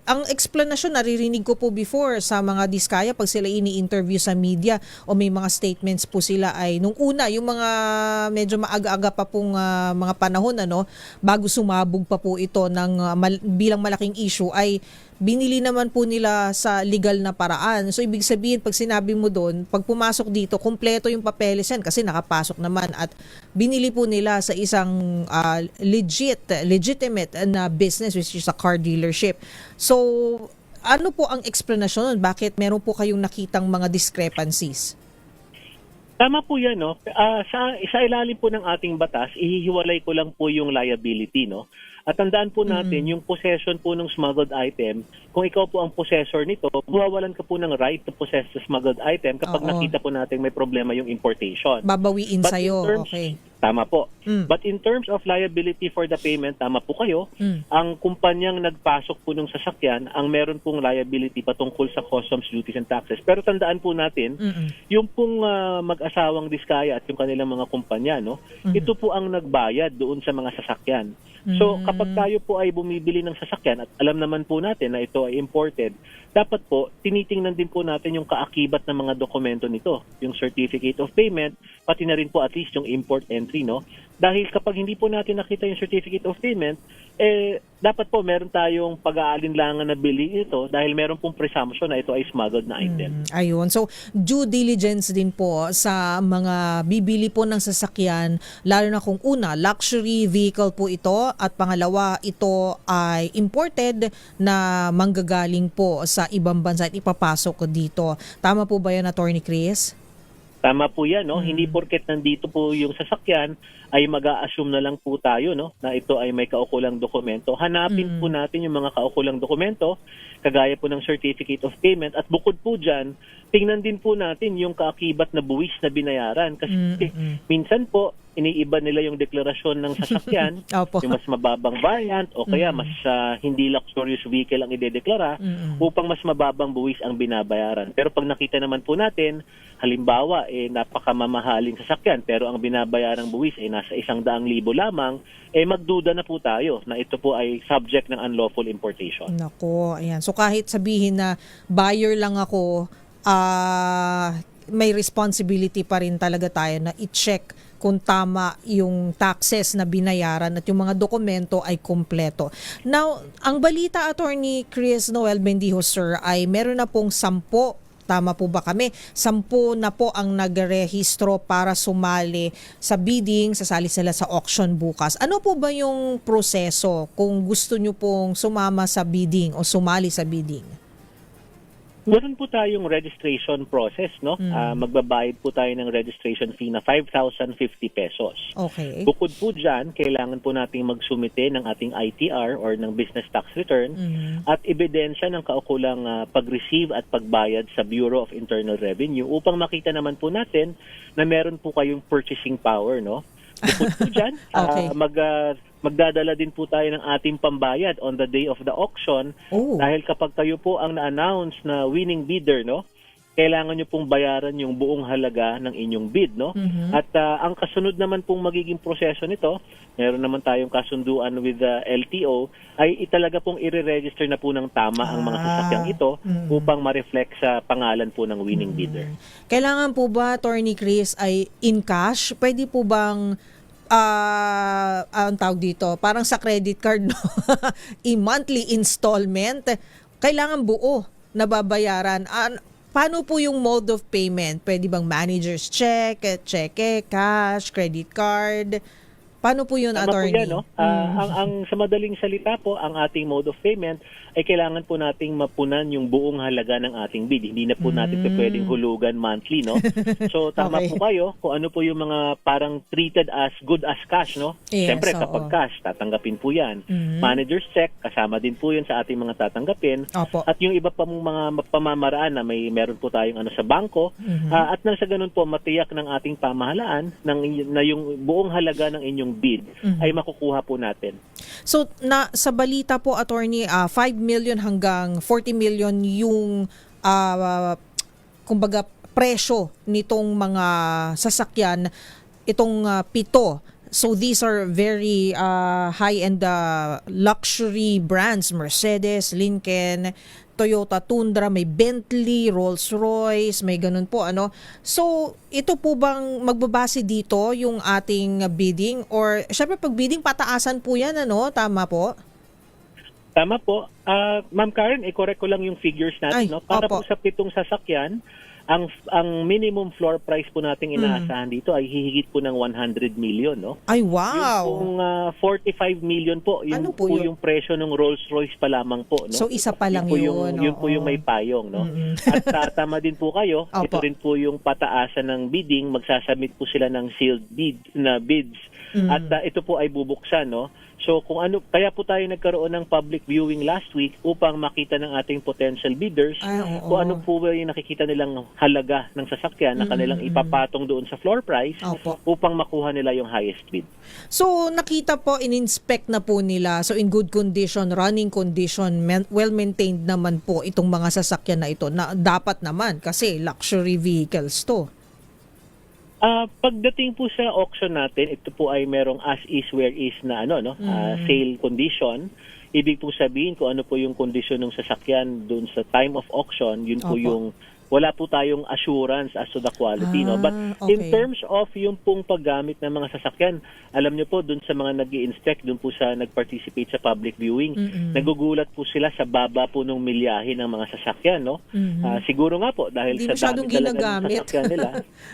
ang explanation naririnig ko po before sa mga Diskaya pag sila ini-interview sa media o may mga statements po sila ay nung una, yung mga medyo maaga-aga pa pong mga panahon bago sumabog pa po ito ng bilang malaking issue ay binili naman po nila sa legal na paraan. So, ibig sabihin, pag sinabi mo doon, pag pumasok dito, kumpleto yung papeles yan kasi nakapasok naman at binili po nila sa isang legitimate na business, which is a car dealership. So, ano po ang explanation nun? Bakit meron po kayong nakitang mga discrepancies? Tama po yan, no? Sa ilalim po ng ating batas, ihihiwalay ko lang po yung liability, no? At tandaan po natin, yung possession po ng smuggled item, kung ikaw po ang possessor nito, mawawalan ka po ng right to possess the smuggled item kapag nakita po natin may problema yung importation. Babawiin But sa'yo, in terms- okay. Tama po. But in terms of liability for the payment, tama po kayo, ang kumpanyang nagpasok po ng sasakyan, ang meron pong liability patungkol sa customs duties and taxes. Pero tandaan po natin, yung pong mag-asawang Diskaya at yung kanilang mga kumpanya, no, ito po ang nagbayad doon sa mga sasakyan. So kapag tayo po ay bumibili ng sasakyan at alam naman po natin na ito ay imported, dapat po tinitingnan din po natin yung kaakibat ng mga dokumento nito, yung certificate of payment, pati na rin po at least yung import entry, no? Dahil kapag hindi po natin nakita yung certificate of payment, dapat po meron tayong pag-aalinlangan na bilhin ito dahil meron pong presumption na ito ay smuggled na item. Ayun. So, due diligence din po sa mga bibili po ng sasakyan, lalo na kung una, luxury vehicle po ito at pangalawa, ito ay imported na manggagaling po sa ibang bansa at ipapasok ko dito. Tama po ba yan, Attorney Chris? Tama po yan, no? Hindi porket nandito po yung sasakyan ay mag-a-assume na lang po tayo, no, na ito ay may kaukulang dokumento. Hanapin po natin yung mga kaukulang dokumento, kagaya po ng certificate of payment, at bukod po dyan, tingnan din po natin yung kaakibat na buwis na binayaran. Kasi minsan po, iniiba nila yung deklarasyon ng sasakyan, Opo. yung mas mababang variant o kaya mas hindi luxurious vehicle ang idedeklara upang mas mababang buwis ang binabayaran. Pero pag nakita naman po natin, halimbawa, napakamamahaling sasakyan pero ang binabayarang buwis ay nasa 100,000 lamang, magduda na po tayo na ito po ay subject ng unlawful importation. Nako, ayan. So kahit sabihin na buyer lang ako, may responsibility pa rin talaga tayo na i-check kung tama yung taxes na binayaran at yung mga dokumento ay kompleto. Now, ang balita, Attorney Chris Noel Bendijo, sir, ay meron na pong 10, tama po ba kami? 10 na po ang nagrehistro para sumali sa bidding, sasali sila sa auction bukas. Ano po ba yung proseso kung gusto nyo pong sumama sa bidding o sumali sa bidding? Meron po tayong registration process, no? Magbabayad po tayo ng registration fee na 5,050 pesos. Okay. Bukod po dyan, kailangan po nating magsumite ng ating ITR or ng business tax return at ebidensya ng kaukulang pag-receive at pagbayad sa Bureau of Internal Revenue upang makita naman po natin na meron po kayong purchasing power, no? Bukod po dyan, Okay. magdadala din po tayo ng ating pambayad on the day of the auction dahil kapag kayo po ang na-announce na winning bidder, no, kailangan nyo pong bayaran yung buong halaga ng inyong bid, no? At ang kasunod naman pong magiging proseso nito, meron naman tayong kasunduan with the LTO, ay italaga pong i-register na po ng tama ang mga sasakyang ito upang ma-reflect sa pangalan po ng winning bidder. Kailangan po ba, Attorney Chris, ay in cash? Pwede po bang ang tawag dito, parang sa credit card, no? I-monthly installment, kailangan buo na babayaran. Paano po yung mode of payment? Pwede bang manager's check, cheque, cash, credit card? Paano po yun, Tama Attorney? po yan, no? Ang sa madaling salita po, ang ating mode of payment ay kailangan po nating mapunan yung buong halaga ng ating bid. Hindi na po natin pwedeng hulugan monthly, no? So tama Okay. po kayo kung ano po yung mga parang treated as good as cash, no? Yes, Siyempre oo. kapag cash, tatanggapin po yan. Manager's check, kasama din po yun sa ating mga tatanggapin. Opo. At yung iba pa mong mga pamamaraan na meron po tayong sa bangko, at nang sa ganun po matiyak ng ating pamahalaan na yung buong halaga ng inyong bid ay makukuha po natin. So, sa balita po, Attorney, 5 million hanggang 40 million yung kumbaga presyo nitong mga sasakyan, itong 7. So these are very high-end luxury brands, Mercedes, Lincoln, Toyota Tundra, may Bentley, Rolls-Royce, may ganun po, ano. So, ito po bang magbabase dito yung ating bidding? Or, syempre pag bidding, pataasan po yan, ano? Tama po? Tama po. Ma'am Karen, i-correct ko lang yung figures natin. Ay, No? Para opo. po sa 7 sasakyan, ang minimum floor price po nating inaasahan dito ay hihigit po ng 100 million, no? Ay, Yung wow! pong 45 million po, yun Ano po po yun? yung presyo ng Rolls-Royce pa lamang po, no? So, isa pa lang yun. Yun po yung may payong, no? At tama din po kayo, Opo. ito rin po yung pataasan ng bidding, magsasubmit po sila ng sealed bids. At ito po ay bubuksan, no? So kaya po tayo nagkaroon ng public viewing last week upang makita ng ating potential bidders Ay, oo. kung ano po ba yung nakikita nilang halaga ng sasakyan na kanilang ipapatong doon sa floor price Opo. upang makuha nila yung highest bid. So, nakita po, in-inspect na po nila. So, in good condition, running condition, well-maintained naman po itong mga sasakyan na ito na dapat naman kasi luxury vehicles to. Pagdating po sa auction natin, ito po ay merong as is where is na sale condition. Ibig po sabihin kung ano po yung kondisyon ng sasakyan doon sa time of auction, yun po Opo. yung wala po tayong assurance as to the quality, no? But in okay. terms of yung pong paggamit ng mga sasakyan, alam niyo po doon sa mga nag-i-inspect, doon po sa nag-participate sa public viewing, nagugulat po sila sa baba po ng milyahe ng mga sasakyan, no? Siguro nga po dahil Hindi sa dami masyadong talaga ng ginagamit. sasakyan nila.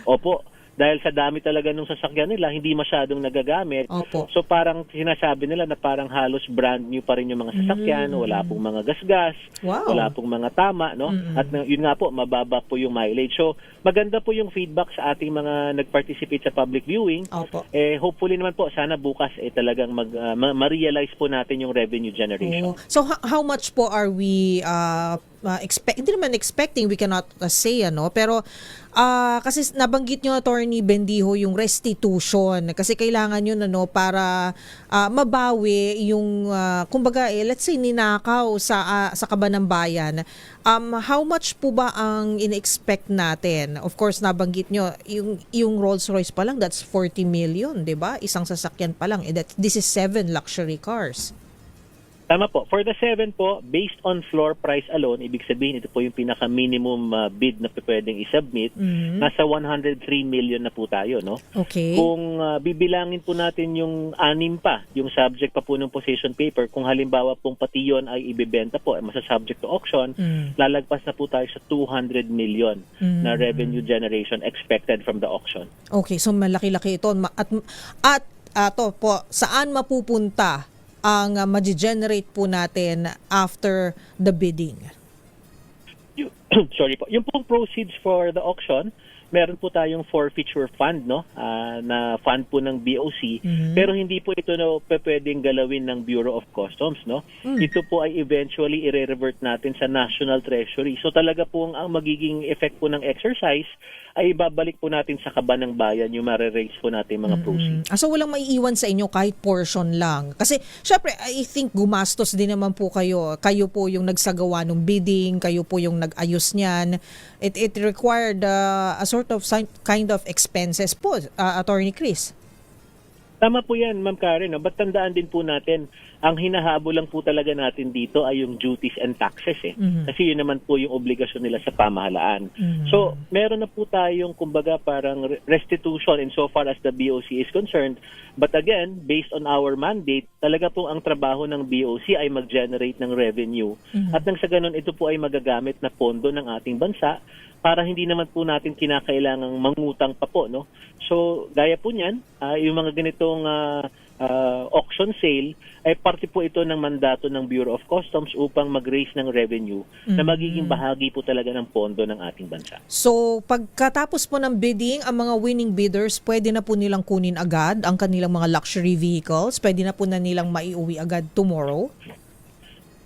Opo. Dahil sa dami talaga ng sasakyan nila, hindi masyadong nagagamit. Opo. So parang sinasabi nila na parang halos brand new pa rin yung mga sasakyan, wala pong mga gasgas, Wow. wala pong mga tama, no? At yun nga po, mababa po yung mileage. So maganda po yung feedback sa ating mga nag-participate sa public viewing. Opo. Hopefully naman po, sana bukas talagang ma-realize po natin yung revenue generation. Oh. So, how much po are we hindi naman expecting, we cannot say, pero kasi nabanggit nyo, Attorney Bendijo, yung restitution kasi kailangan yun para mabawi yung kumbaga let's say ninakaw sa kaban ng bayan. How much po ba ang in-expect natin? Of course, nabanggit nyo yung Rolls-Royce pa lang, that's 40 million, 'di ba? Isang sasakyan pa lang. This is 7 luxury cars. Tama po. For the 7 po, based on floor price alone, ibig sabihin ito po yung pinaka-minimum bid na pwedeng i-submit, nasa 103 million na po tayo, no? Okay. Kung bibilangin po natin yung 6 pa, yung subject pa po ng possession paper, kung halimbawa pong pati yun ay ibebenta po, masa-subject to auction, lalagpas na po tayo sa 200 million na revenue generation expected from the auction. Okay, so malaki-laki ito. At to po, saan mapupunta ang ma-generate po natin after the bidding? Sorry po. Yung pong proceeds for the auction, meron po tayong forfeiture fund, no? Na fund po ng BOC, pero hindi po ito pwedeng galawin ng Bureau of Customs, no? Ito po ay eventually i-revert natin sa National Treasury. So talaga po ang magiging effect po ng exercise ay ibabalik po natin sa kaban ng bayan yung mare-raise po natin mga proceeds. So walang maiiwan sa inyo kahit portion lang. Kasi syempre, I think gumastos din naman po kayo. Kayo po yung nagsagawa ng bidding, kayo po yung nag-ayos niyan. It required a sort of kind of expenses po, Attorney Chris. Tama po yan, Ma'am Karen. No? But tandaan din po natin, ang hinahabol lang po talaga natin dito ay yung duties and taxes. Kasi yun naman po yung obligasyon nila sa pamahalaan. So, meron na po tayong, kumbaga, parang restitution insofar as the BOC is concerned. But again, based on our mandate, talaga po ang trabaho ng BOC ay mag-generate ng revenue. At nang sa ganun, ito po ay magagamit na pondo ng ating bansa para hindi naman po natin kinakailangang mangutang pa po, no? So, gaya po niyan, yung mga ganitong auction sale ay parte po ito ng mandato ng Bureau of Customs upang mag-raise ng revenue na magiging bahagi po talaga ng pondo ng ating bansa. So, pagkatapos po ng bidding, ang mga winning bidders, pwede na po nilang kunin agad ang kanilang mga luxury vehicles? Pwede na po na nilang maiuwi agad tomorrow?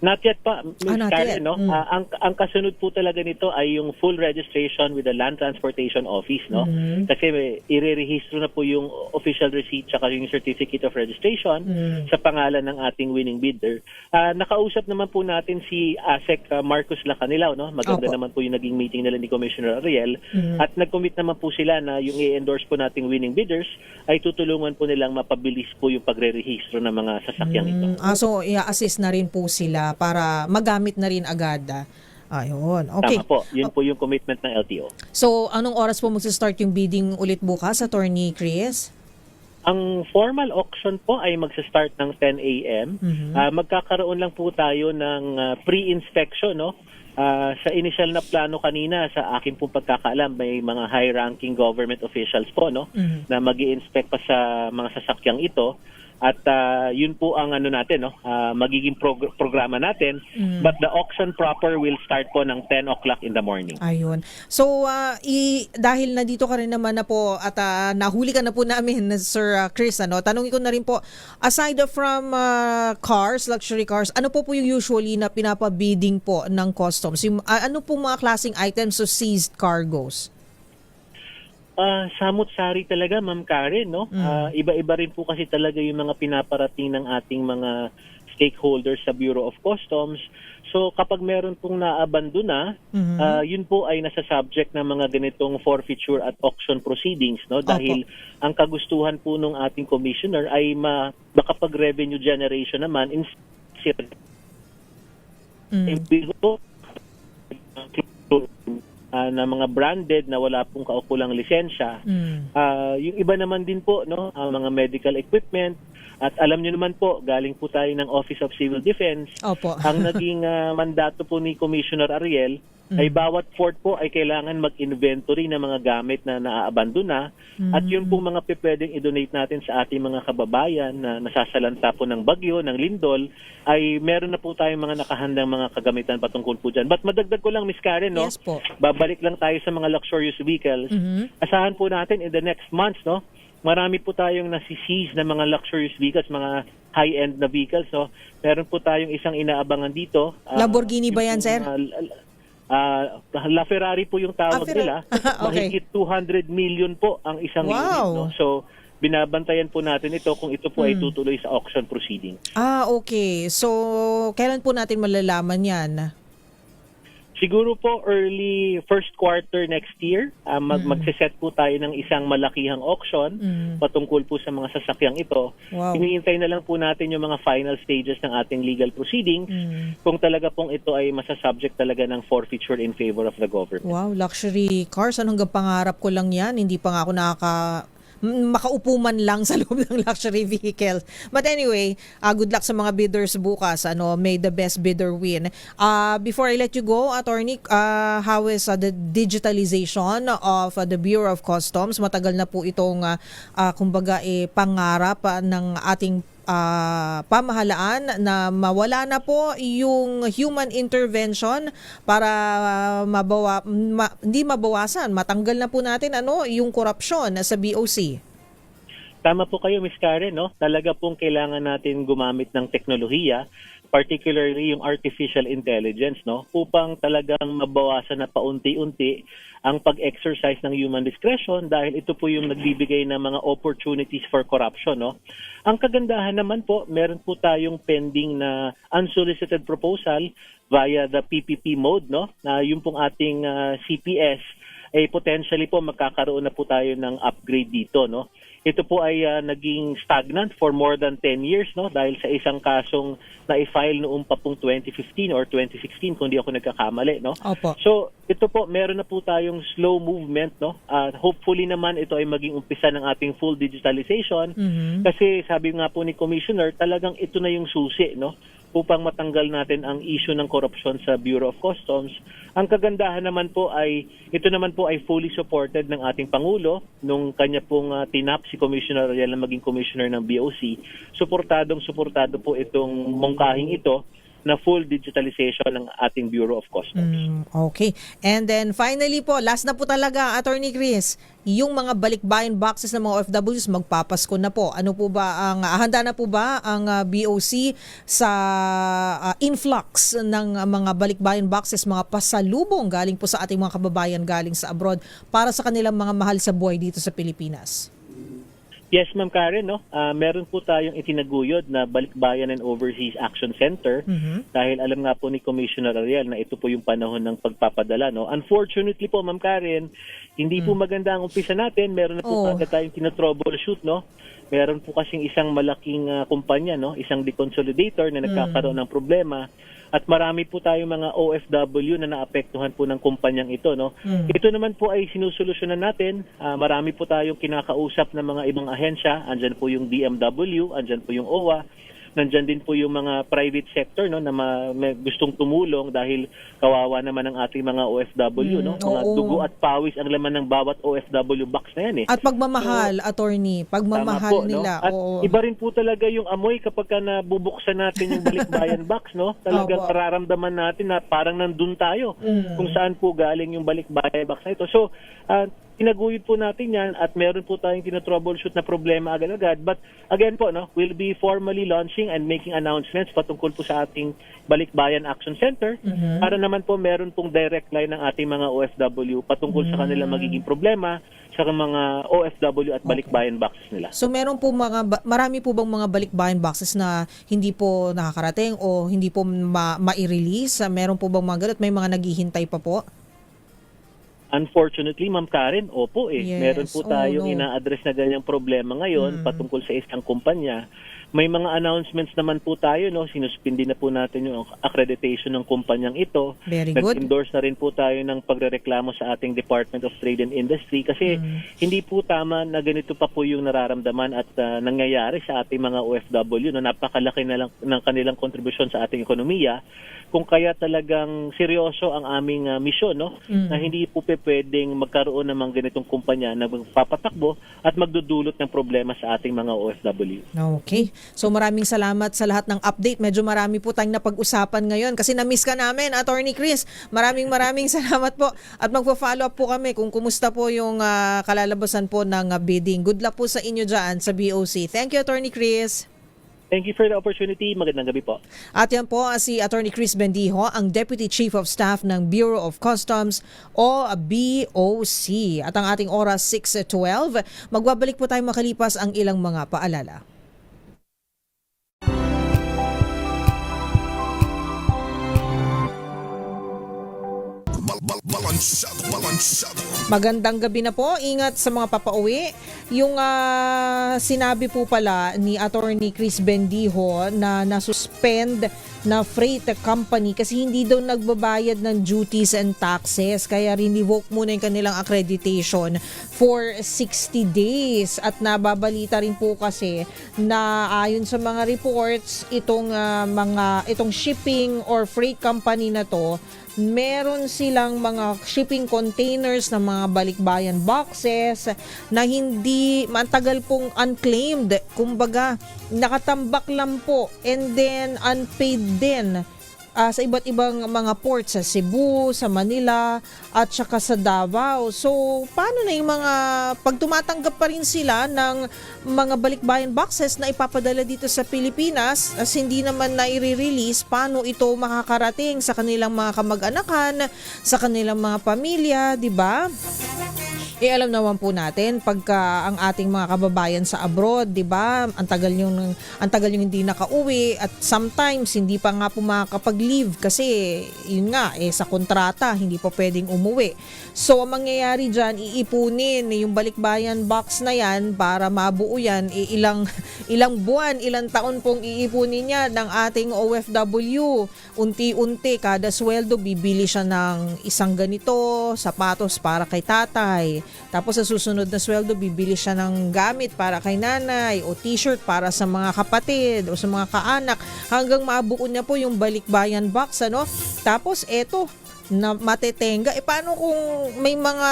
Not yet pa, Ms. Not Karen, yet. no? Ang kasunod po talaga nito ay yung full registration with the Land Transportation Office, no? Kasi irerehistro na po yung official receipt tsaka yung certificate of registration sa pangalan ng ating winning bidder. Nakausap naman po natin si ASEC Marcos Lacanilao, no? Maganda Opo. naman po yung naging meeting nila ni Commissioner Ariel at nag-commit naman po sila na yung i-endorse po nating winning bidders ay tutulungan po nilang mapabilis po yung pagre-rehistro ng mga sasakyang ito. So, i-assist na rin po sila para magamit na rin agad. Ayun. Okay. Tama po. Yun po yung commitment ng LTO. So, anong oras po magsa-start yung bidding ulit bukas, Attorney Chris? Ang formal auction po ay magsa-start ng 10 a.m. Magkakaroon lang po tayo ng pre-inspection, no? Sa initial na plano kanina, sa akin pong pagkakaalam, may mga high-ranking government officials po, no, na mag-i-inspect pa sa mga sasakyang ito. At yun po ang natin, no, magiging programa natin. But the auction proper will start po ng 10 o'clock in the morning. Ayun. So, dahil nandito ka rin naman na po at nahuli ka na po namin, Sir Chris, tanungin ko na rin po, aside from cars, luxury cars, ano po yung usually na pinapabidding po ng customs? Ano po mga klaseng items o seized cargoes? Samot-sari talaga, Ma'am Karen, no? Iba-iba rin po kasi talaga yung mga pinaparating ng ating mga stakeholders sa Bureau of Customs. So kapag meron pong naabandona, yun po ay nasa subject ng mga ganitong forfeiture at auction proceedings, no? Dahil ang kagustuhan po ng ating commissioner ay makapag-revenue generation naman na mga branded na wala pong kaukulang lisensya. Yung iba naman din po, no, mga medical equipment. At alam niyo naman po, galing po tayo ng Office of Civil Defense. Opo. Ang naging mandato po ni Commissioner Ariel ay bawat fort po ay kailangan mag-inventory ng mga gamit na naaabandona. At yun po mga pwedeng i-donate natin sa ating mga kababayan na nasasalanta po ng bagyo, ng lindol, ay meron na po tayong mga nakahandang mga kagamitan patungkol po dyan. But madagdag ko lang, Miss Karen, no? Yes po. Babalik lang tayo sa mga luxurious vehicles. Asahan po natin in the next months, no? Marami po tayong nasiseize na mga luxurious vehicles, mga high-end na vehicles, no? Meron po tayong isang inaabangan dito. Lamborghini ba yan, sir? La Ferrari po yung tawag nila. Okay. Mahigit 200 million po ang isang unit. No? So, binabantayan po natin ito kung ito po ay tutuloy sa auction proceeding. Okay. So, kailan po natin malalaman yan? Siguro po early first quarter next year, magsiset po tayo ng isang malakihang auction patungkol po sa mga sasakyang ito. Wow. Hinihintay na lang po natin yung mga final stages ng ating legal proceedings kung talaga pong ito ay masasubject talaga ng forfeiture in favor of the government. Wow, luxury cars. Hanggang pangarap ko lang yan. Hindi pa nga ako makaupo man lang sa loob ng luxury vehicle. But anyway, good luck sa mga bidders bukas. May the best bidder win. Before I let you go, Attorney, how is the digitalization of the Bureau of Customs? Matagal na po itong kumbaga pangarap ng ating pamahalaan na mawala na po yung human intervention para hindi mabawasan, matanggal na po natin yung korupsyon sa BOC. Tama po kayo, Ms. Karen, no? Talaga pong kailangan natin gumamit ng teknolohiya, particularly yung artificial intelligence, no? Upang talagang mabawasan na paunti-unti ang pag-exercise ng human discretion dahil ito po yung nagbibigay ng mga opportunities for corruption, no? Ang kagandahan naman po, meron po tayong pending na unsolicited proposal via the PPP mode, no? Na yung pong ating CPS ay potentially po magkakaroon na po tayo ng upgrade dito, no? Ito po ay naging stagnant for more than 10 years, no, dahil sa isang kasong na-file noong pa pong 2015 or 2016 kung di ako nagkakamali, no. Opo. So ito po, meron na po tayong slow movement, no. Hopefully naman ito ay maging umpisa ng ating full digitalization kasi sabi nga po ni Commissioner, talagang ito na yung susi, no, upang matanggal natin ang issue ng korupsyon sa Bureau of Customs. Ang kagandahan naman po ay, ito naman po ay fully supported ng ating Pangulo nung kanya pong tinap si Commissioner Ariel na maging Commissioner ng BOC. Suportado po itong mungkahing ito na full digitalization ng ating Bureau of Customs. Okay. And then finally po, last na po talaga, Attorney Chris, yung mga balikbayan boxes ng mga OFWs magpapasko na po. Ano po ba handa na po ba ang BOC sa influx ng mga balikbayan boxes, mga pasalubong galing po sa ating mga kababayan galing sa abroad para sa kanilang mga mahal sa buhay dito sa Pilipinas? Yes, Ma'am Karen, no? Meron po tayong itinaguyod na Balikbayan and Overseas Action Center dahil alam nga po ni Commissioner Ariel na ito po yung panahon ng pagpapadala, no? Unfortunately po, Ma'am Karen, hindi po maganda ang umpisa natin. Meron na po agad tayong tinotroubleshoot, no? Meron po kasing isang malaking kumpanya, no? Isang deconsolidator na nagkakaroon ng problema. At marami po tayong mga OFW na naapektuhan po ng kumpanyang ito, no? Ito naman po ay sinusolusyonan natin. Marami po tayong kinakausap ng mga ibang ahensya. Andyan po yung DMW, andyan po yung OWA. nandyan din po yung mga private sector, no, na may gustong tumulong dahil kawawa naman ang ating mga OFW, no? Mga oo. dugo at pawis ang laman ng bawat OFW box na yan eh. At pagmamahal, attorney, pagmamahal Tama po, nila. No? At Oo. iba rin po talaga yung amoy kapag ka nabubuksan natin yung balikbayan box, no? Talagang Opo. mararamdaman natin na parang nandun tayo kung saan po galing yung balikbayan box na ito. So, tinaguyod po natin yan at meron po tayong tinatroubleshoot na problema agad-agad. But again po, no, we'll be formally launching and making announcements patungkol po sa ating Balikbayan Action Center para naman po meron pong direct line ng ating mga OFW patungkol sa kanilang magiging problema sa mga OFW at balikbayan boxes nila. So meron po marami po bang mga balikbayan boxes na hindi po nakakarating o hindi po ma-release? Meron po bang mga ganun? May mga naghihintay pa po? Unfortunately, Ma'am Karen, opo eh. Yes. Meron po tayong no. ina-address na ganyang problema ngayon patungkol sa isang kumpanya. May mga announcements naman po tayo, no? Sinuspindi na po natin yung accreditation ng kumpanyang ito. Very good. Nag-endorse na rin po tayo ng pagrereklamo sa ating Department of Trade and Industry kasi hindi po tama na ganito pa po yung nararamdaman at nangyayari sa ating mga OFW na napakalaki na lang ng kanilang kontribusyon sa ating ekonomiya. Kung kaya talagang seryoso ang aming misyon, no? Na hindi po pwedeng magkaroon ng mga ganitong kumpanya na magpapatakbo at magdudulot ng problema sa ating mga OFW. Okay. So maraming salamat sa lahat ng update. Medyo marami po tayong napag-usapan ngayon kasi na-miss ka namin, Attorney Chris. Maraming salamat po. At magpo-follow up po kami kung kumusta po yung kalalabasan po ng bidding. Good luck po sa inyo dyan sa BOC. Thank you, Attorney Chris. Thank you for the opportunity. Magandang gabi po. At yan po si Attorney Chris Bendijo, ang Deputy Chief of Staff ng Bureau of Customs o BOC. At ang ating oras 6:12. Magbabalik po tayo makalipas ang ilang mga paalala. Balansyado. Magandang gabi na po. Ingat sa mga papauwi. Yung sinabi po pala ni Attorney Chris Bendijo na nasuspend na freight company kasi hindi daw nagbabayad ng duties and taxes. Kaya revoke muna yung kanilang accreditation for 60 days. At nababalita rin po kasi na ayon sa mga reports, itong shipping or freight company na to, meron silang mga shipping containers na mga balikbayan boxes na hindi matagal pong unclaimed. Kumbaga, nakatambak lang po and then unpaid din sa iba't ibang mga ports sa Cebu, sa Manila at saka sa Davao. So, paano na yung mga pag tumatanggap pa rin sila ng mga balikbayan boxes na ipapadala dito sa Pilipinas as hindi naman na i-release, paano ito makakarating sa kanilang mga kamag-anakan, sa kanilang mga pamilya, di ba? Alam naman po natin pagka ang ating mga kababayan sa abroad, 'di ba? Ang tagal yung hindi nakauwi at sometimes hindi pa nga po makakapag-leave kasi yun nga sa kontrata hindi pa pwedeng umuwi. So ang mangyayari diyan, iipunin yung balikbayan box na yan para mabuo yan, ilang buwan, ilang taon pong iipunin niya ng ating OFW. Unti-unti kada sweldo bibili siya ng isang ganito, sapatos para kay tatay. Tapos sa susunod na sweldo, bibili siya ng gamit para kay nanay o t-shirt para sa mga kapatid o sa mga kaanak hanggang mabuo niya po yung balikbayan box, ano? Tapos eto, na matetenga. Paano kung may mga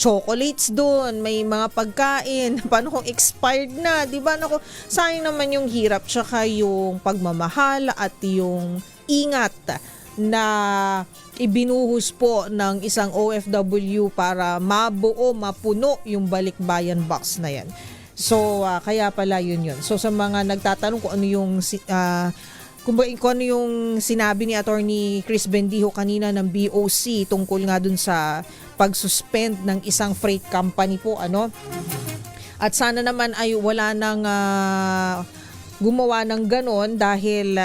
chocolates doon, may mga pagkain, paano kung expired na? Di ba? Naku, sayang naman yung hirap tsaka yung pagmamahal at yung ingat na ibinuhos po ng isang OFW para mabuo, mapuno yung balikbayan box na yan. So, kaya pala yun. So, sa mga nagtatanong kung ano yung sinabi ni Attorney Chris Bendijo kanina ng BOC tungkol nga dun sa pag-suspend ng isang freight company po, ano? At sana naman ay wala nang gumawa ng ganon dahil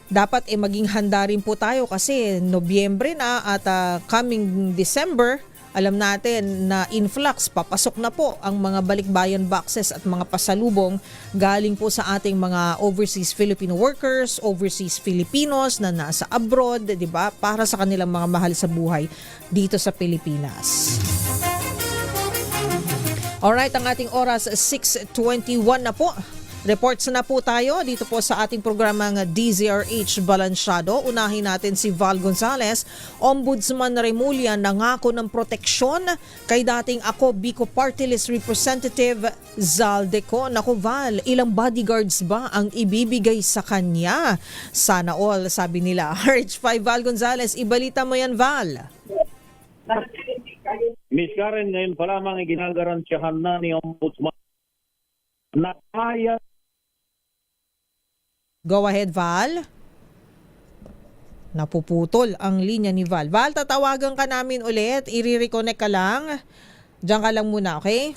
dapat maging handa rin po tayo kasi Nobyembre na at coming December, alam natin na influx, papasok na po ang mga balikbayan boxes at mga pasalubong galing po sa ating mga overseas Filipino workers, overseas Filipinos na nasa abroad, di ba? Para sa kanilang mga mahal sa buhay dito sa Pilipinas. Alright, ang ating oras 6:21 na po. Reports na po tayo dito po sa ating programang DZRH Balansyado. Unahin natin si Val Gonzales. Ombudsman Remulla nangako ng proteksyon kay dating Ako Bicol Party List Representative Zaldico. Naku Val, ilang bodyguards ba ang ibibigay sa kanya? Sana all, sabi nila. RH5 Val Gonzales, ibalita mo yan Val. Miss Karen, ngayon pa lamang ginagarantiyahan na ni Ombudsman na kaya. Go ahead, Val. Napuputol ang linya ni Val. Val, tatawagan ka namin ulit. I-reconnect ka lang. Diyan ka lang muna, okay?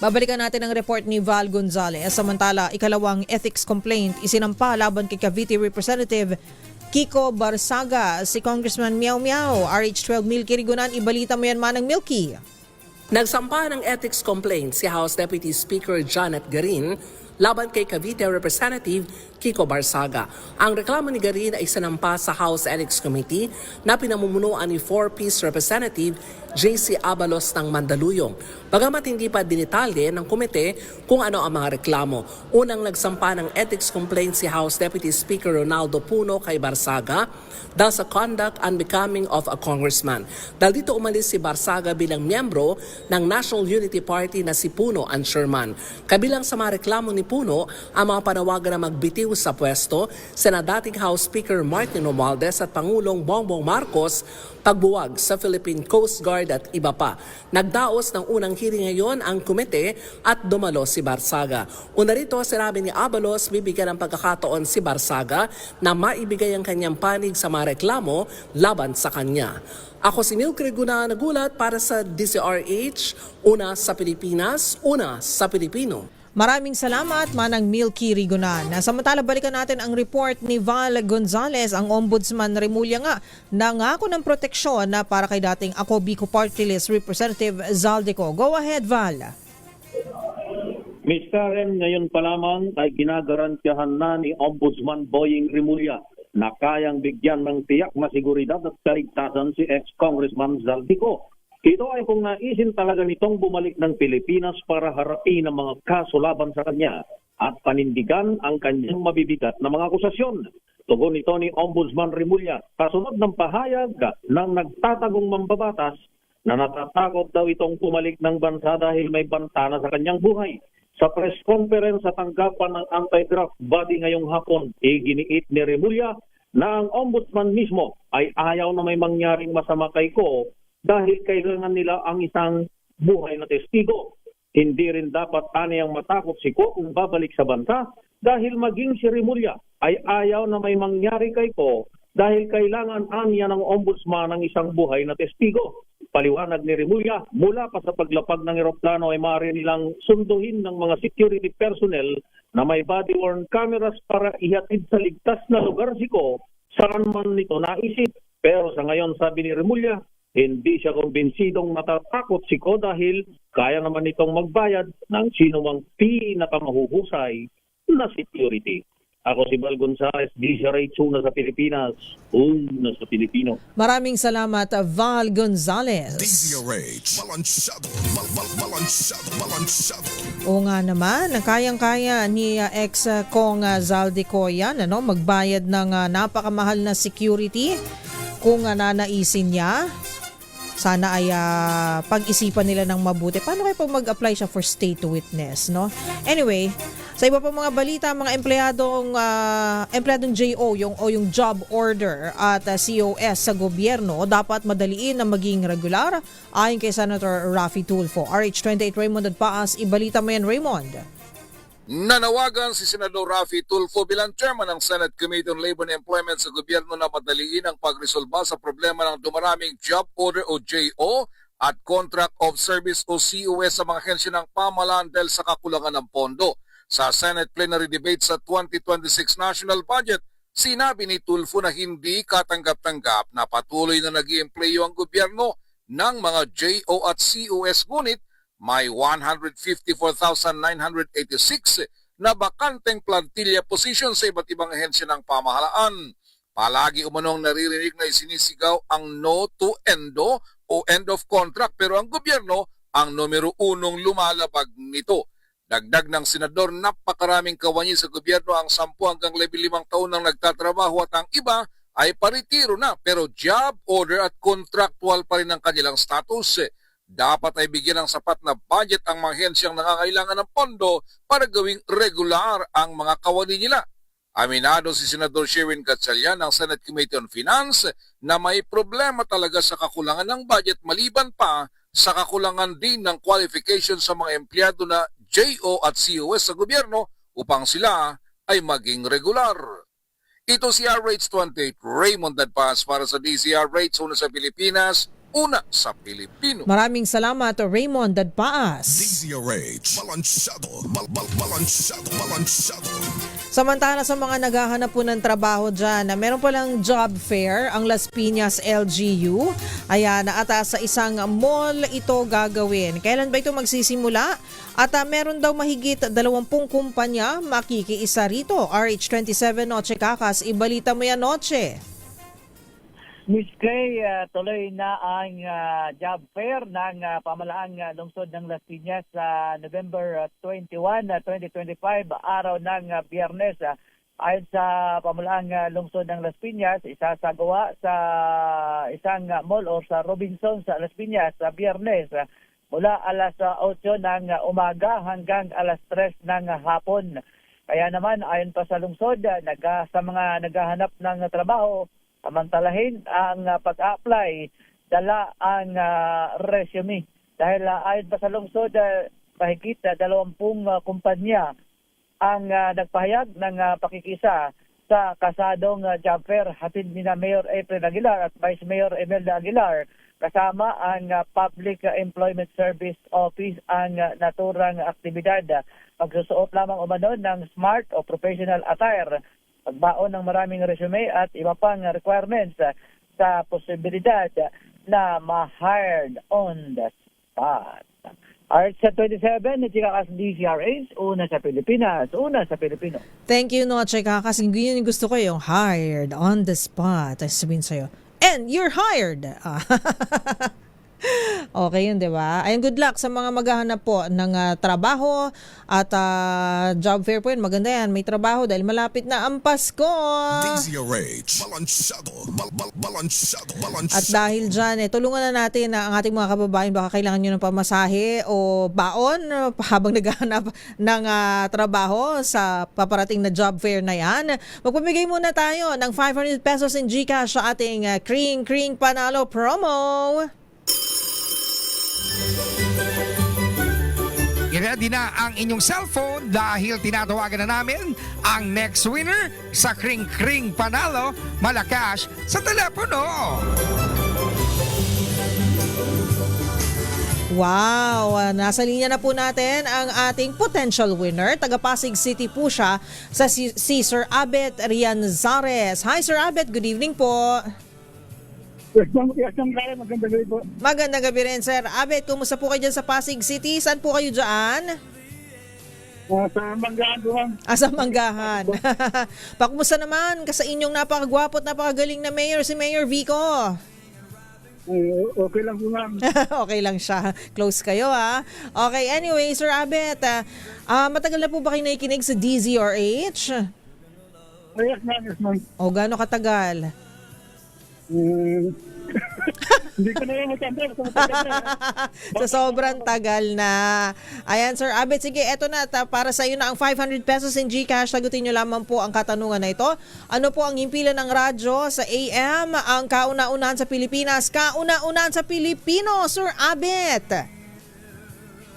Babalikan natin ang report ni Val Gonzales. Samantala, ikalawang ethics complaint isinampa laban kay Cavite Representative Kiko Barsaga. Si Congressman Miao Miao, RH12 Milky Rigunan. Ibalita mo yan manang Milky. Nagsampa ng ethics complaint si House Deputy Speaker Janet Garin laban kay Cavite Representative Kiko Barsaga. Ang reklamo ni Garin ay sinampa sa House Ethics Committee na pinamumunuan ni 4-piece Representative JC Abalos ng Mandaluyong. Bagamat hindi pa dinitalye ng komite kung ano ang mga reklamo. Unang nagsampa ng ethics complaint si House Deputy Speaker Ronaldo Puno kay Barsaga dahil sa conduct unbecoming of a congressman. Dahil dito umalis si Barsaga bilang miyembro ng National Unity Party na si Puno ang chairman. Kabilang sa mga reklamo ni Puno ang mga panawagan na magbitiw sa pwesto sina dating House Speaker Martin Romualdez at Pangulong Bongbong Marcos, pagbuwag sa Philippine Coast Guard at iba pa. Nagdaos ng unang hearing ngayon ang komite at dumalo si Barsaga. Una rito, sinabi ni Abalos bibigyan ng pagkakataon si Barsaga na maibigay ang kanyang panig sa mga reklamo laban sa kanya. Ako si Milky Rigunan, nagulat para sa DZRH, una sa Pilipinas, una sa Pilipino. Maraming salamat, manang Milky Rigunan. Samantala, balikan natin ang report ni Val Gonzales. Ang Ombudsman Remulla nga nangako ng proteksyon na para kay dating Ako Bicol Party List Representative Zaldico. Go ahead, Val. Miss Karen, ngayon pa lamang ay ginagarantiyahan na ni Ombudsman Boying Remulla na kayang bigyan ng tiyak na seguridad at kaligtasan si ex-Congressman Zaldico. Ito ay kung naisin talaga nitong bumalik ng Pilipinas para harapin ang mga kaso laban sa kanya at panindigan ang kanyang mabibigat na mga akusasyon. Tugon ito ni Ombudsman Remulla, kasunod ng pahayag ng nagtatagong mambabatas na natatakot daw itong pumalik ng bansa dahil may bantana sa kanyang buhay. Sa press conference sa tanggapan ng anti-graft body ngayong hapon, iginiit ni Remulla na ang ombudsman mismo ay ayaw na may mangyaring masama kay Ko dahil kailangan nila ang isang buhay na testigo. Hindi rin dapat aniyang matakot si Ko kung babalik sa bansa dahil maging si Remulla ay ayaw na may mangyari kay Ko dahil kailangan aniya ng ombudsman ng isang buhay na testigo. Paliwanag ni Remulla, mula pa sa paglapag ng eroplano ay maaari nilang sunduhin ng mga security personnel na may body-worn cameras para ihatid sa ligtas na lugar si Ko saan man nito naisip. Pero sa ngayon, sabi ni Remulla, hindi siya kumbinsidong natatakot si Ko dahil kaya naman itong magbayad ng sinumang pinakamahuhusay na security. Ako si Val Gonzales, DZRH, una sa Pilipinas, una sa Pilipino. Maraming salamat, Val Gonzales. DZRH, balansyado, balansyado. Oo nga naman, kayang-kaya ni ex-Kong Zaldico yan, magbayad ng napakamahal na security kung nanaisin niya. Sana ay pag-isipan nila ng mabuti. Paano kayo pag mag-apply siya for state witness, no? Anyway, sa iba pa mga balita, mga empleyadong JO, yung job order at COS sa gobyerno, dapat madaliin na maging regular ayon kay Senator Raffy Tulfo. RH28 Raymond Adpaas, ibalita mo yan, Raymond. Nanawagan si Senador Raffy Tulfo bilang chairman ng Senate Committee on Labor and Employment sa gobyerno na madaliin ang pagresolba sa problema ng dumaraming job order o JO at contract of service o COS sa mga hensya ng pamahalaan dahil sa kakulangan ng pondo. Sa Senate plenary debate sa 2026 national budget, sinabi ni Tulfo na hindi katanggap-tanggap na patuloy na nag-i-empleyo ang gobyerno ng mga JO at COS, ngunit may 154,986 na bakanteng plantilla position sa iba't ibang ahensya ng pamahalaan. Palagi umanong naririnig na isinisigaw ang no to endo o end of contract, pero ang gobyerno ang numero unong lumalabag nito. Dagdag ng senador, napakaraming kawani sa gobyerno ang 10 hanggang 15 taon nang nagtatrabaho at ang iba ay paritiro na pero job order at contractual pa rin ang kanilang status. Dapat ay bigyan ng sapat na budget ang mga hensyang nangangailangan ng pondo para gawing regular ang mga kawani nila. Aminado si Senador Sherwin Gatchalian ng Senate Committee on Finance na may problema talaga sa kakulangan ng budget maliban pa sa kakulangan din ng qualification sa mga empleyado na JO at COS sa gobyerno upang sila ay maging regular. Ito si RH28 Raymond Dadpas para sa DZRH, una sa Pilipinas, una sa Pilipino. Maraming salamat, Raymond Dadpaas. DZRH, balansyado, balansyado. Samantala sa mga naghahanap po ng trabaho dyan, meron palang job fair ang Las Piñas LGU. Ayan, naata sa isang mall ito gagawin. Kailan ba ito magsisimula? At meron daw mahigit 20 kumpanya makikiisa rito. RH27 Noche Kakas, ibalita mo yan, Noche. Miss Kay, tuloy na ang job fair ng pamalaang lungsod ng Las Piñas sa November 21, 2025, araw ng Biyernes. Ayon sa pamalaang lungsod ng Las Piñas, isasagawa sa isang mall o sa Robinson sa Las Piñas sa Biyernes mula alas 8 ng umaga hanggang alas 3 ng hapon. Kaya naman, ayon pa sa lungsod, sa mga naghahanap ng trabaho, samantalahin ang pag-apply, dala ang resume. Dahil ayon pa sa lungsod, mahigit 20 kumpanya ang nagpahayag ng pakikisa sa kasadong job fair hatid ni Mayor April Aguilar at Vice Mayor Imelda Aguilar, kasama ang Public Employment Service Office ang naturang aktibidad. Pagsusuot lamang umano ng smart o professional attire, pagbaon ng maraming resume at iba pang requirements sa posibilidad na ma-hired on the spot. RH27, Chikakas DZRH, una sa Pilipinas, una sa Pilipino. Thank you, Noche Kakas. Yun yung gusto ko, yung hired on the spot. Ay sabihin sa'yo, and you're hired. Okay yun, di ba? Ayun, good luck sa mga maghahanap po ng trabaho at job fair po yun. Maganda yan, may trabaho dahil malapit na ang Pasko. DZRH, balansyado. At dahil dyan, tulungan na natin ang ating mga kababayan. Baka kailangan nyo ng pamasahe o baon habang naghahanap ng trabaho sa paparating na job fair na yan. Magpamigay muna tayo ng 500 pesos in GCash sa ating Kring Panalo promo. I-ready na ang inyong cellphone dahil tinatawagan na namin ang next winner sa Kring Panalo Malacash sa telepono. Wow! Nasa linya na po natin ang ating potential winner. Taga Pasig City po siya sa si Sir Abet Rianzares. Hi Sir Abet, good evening po. Magandang gabi po. Magandang gabi rin, Sir Abet. Kumusta po kayo dyan sa Pasig City? Saan po kayo dyan? Sa Manggahan po. Sa Manggahan. Pakumusta naman sa inyong napakagwapo at napakagaling na mayor, si Mayor Vico? Okay lang po, ma'am. Okay lang siya. Close kayo, ha? Okay, anyway, Sir Abet, matagal na po ba kayo nakikinig sa DZRH? Yes, ma'am. O, gaano katagal? Hindi ko na yung matanda. Sa sobrang tagal na. Ayan, Sir Abet, sige, eto na. Para sa iyo na ang 500 pesos in GCash. Sagutin nyo lamang po ang katanungan na ito. Ano po ang himpilan ng radyo sa AM? Ang kauna-unahan sa Pilipinas. Kauna-unahan sa Pilipino, Sir Abet.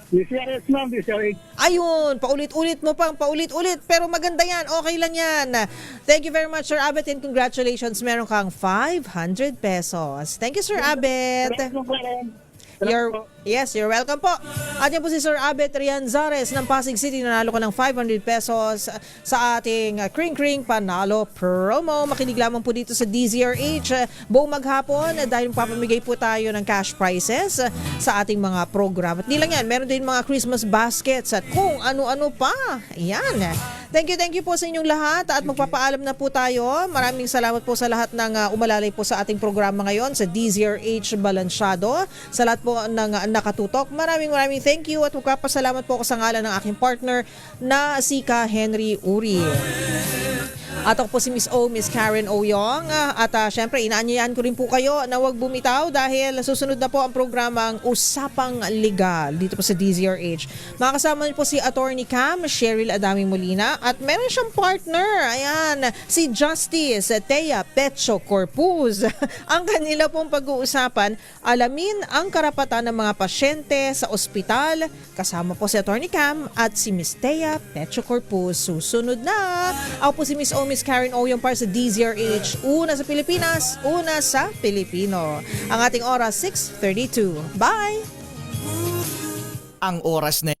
DZRH, ma'am. DZRH. Ayun, paulit-ulit mo pang, paulit-ulit. Pero maganda yan, okay lang yan. Thank you very much, Sir Abet, and congratulations. Meron kang 500 pesos. Thank you, Sir Abet. You're welcome po. At yan po si Sir Abet Rianzares ng Pasig City. Nanalo ko ng 500 pesos sa ating Kring Panalo promo. Makinig lamang po dito sa DZRH buong maghapon dahil papamigay po tayo ng cash prizes sa ating mga program. At di lang yan, meron din mga Christmas baskets at kung ano-ano pa. Ayan. Thank you po sa inyong lahat at magpapaalam na po tayo. Maraming salamat po sa lahat ng umalalay po sa ating programa ngayon sa DZRH Balansyado. Sa lahat po ng nakatutok. Maraming thank you at magpapasalamat po ako sa ngalan ng aking partner na si Ka Henry Uri. At ako po si Miss O, Miss Karen Oyong. At syempre, inaanyayan ko rin po kayo na huwag bumitaw dahil susunod na po ang programang Usapang Legal dito po sa DZRH. Makakasama niyo po si Attorney Cam, Cheryl Adami Molina at meron siyang partner. Ayan, si Justice Thea Pecho Corpus. Ang kanila pong pag-uusapan, alamin ang karapatan ng mga pasyente sa ospital. Kasama po si Attorney Cam at si Miss Thea Pecho Corpus. Susunod na. Ako po si Miss O, Miss Karen Oyong para sa DZRH. Una sa Pilipinas, una sa Pilipino. Ang ating oras, 6:32. Bye! Ang oras na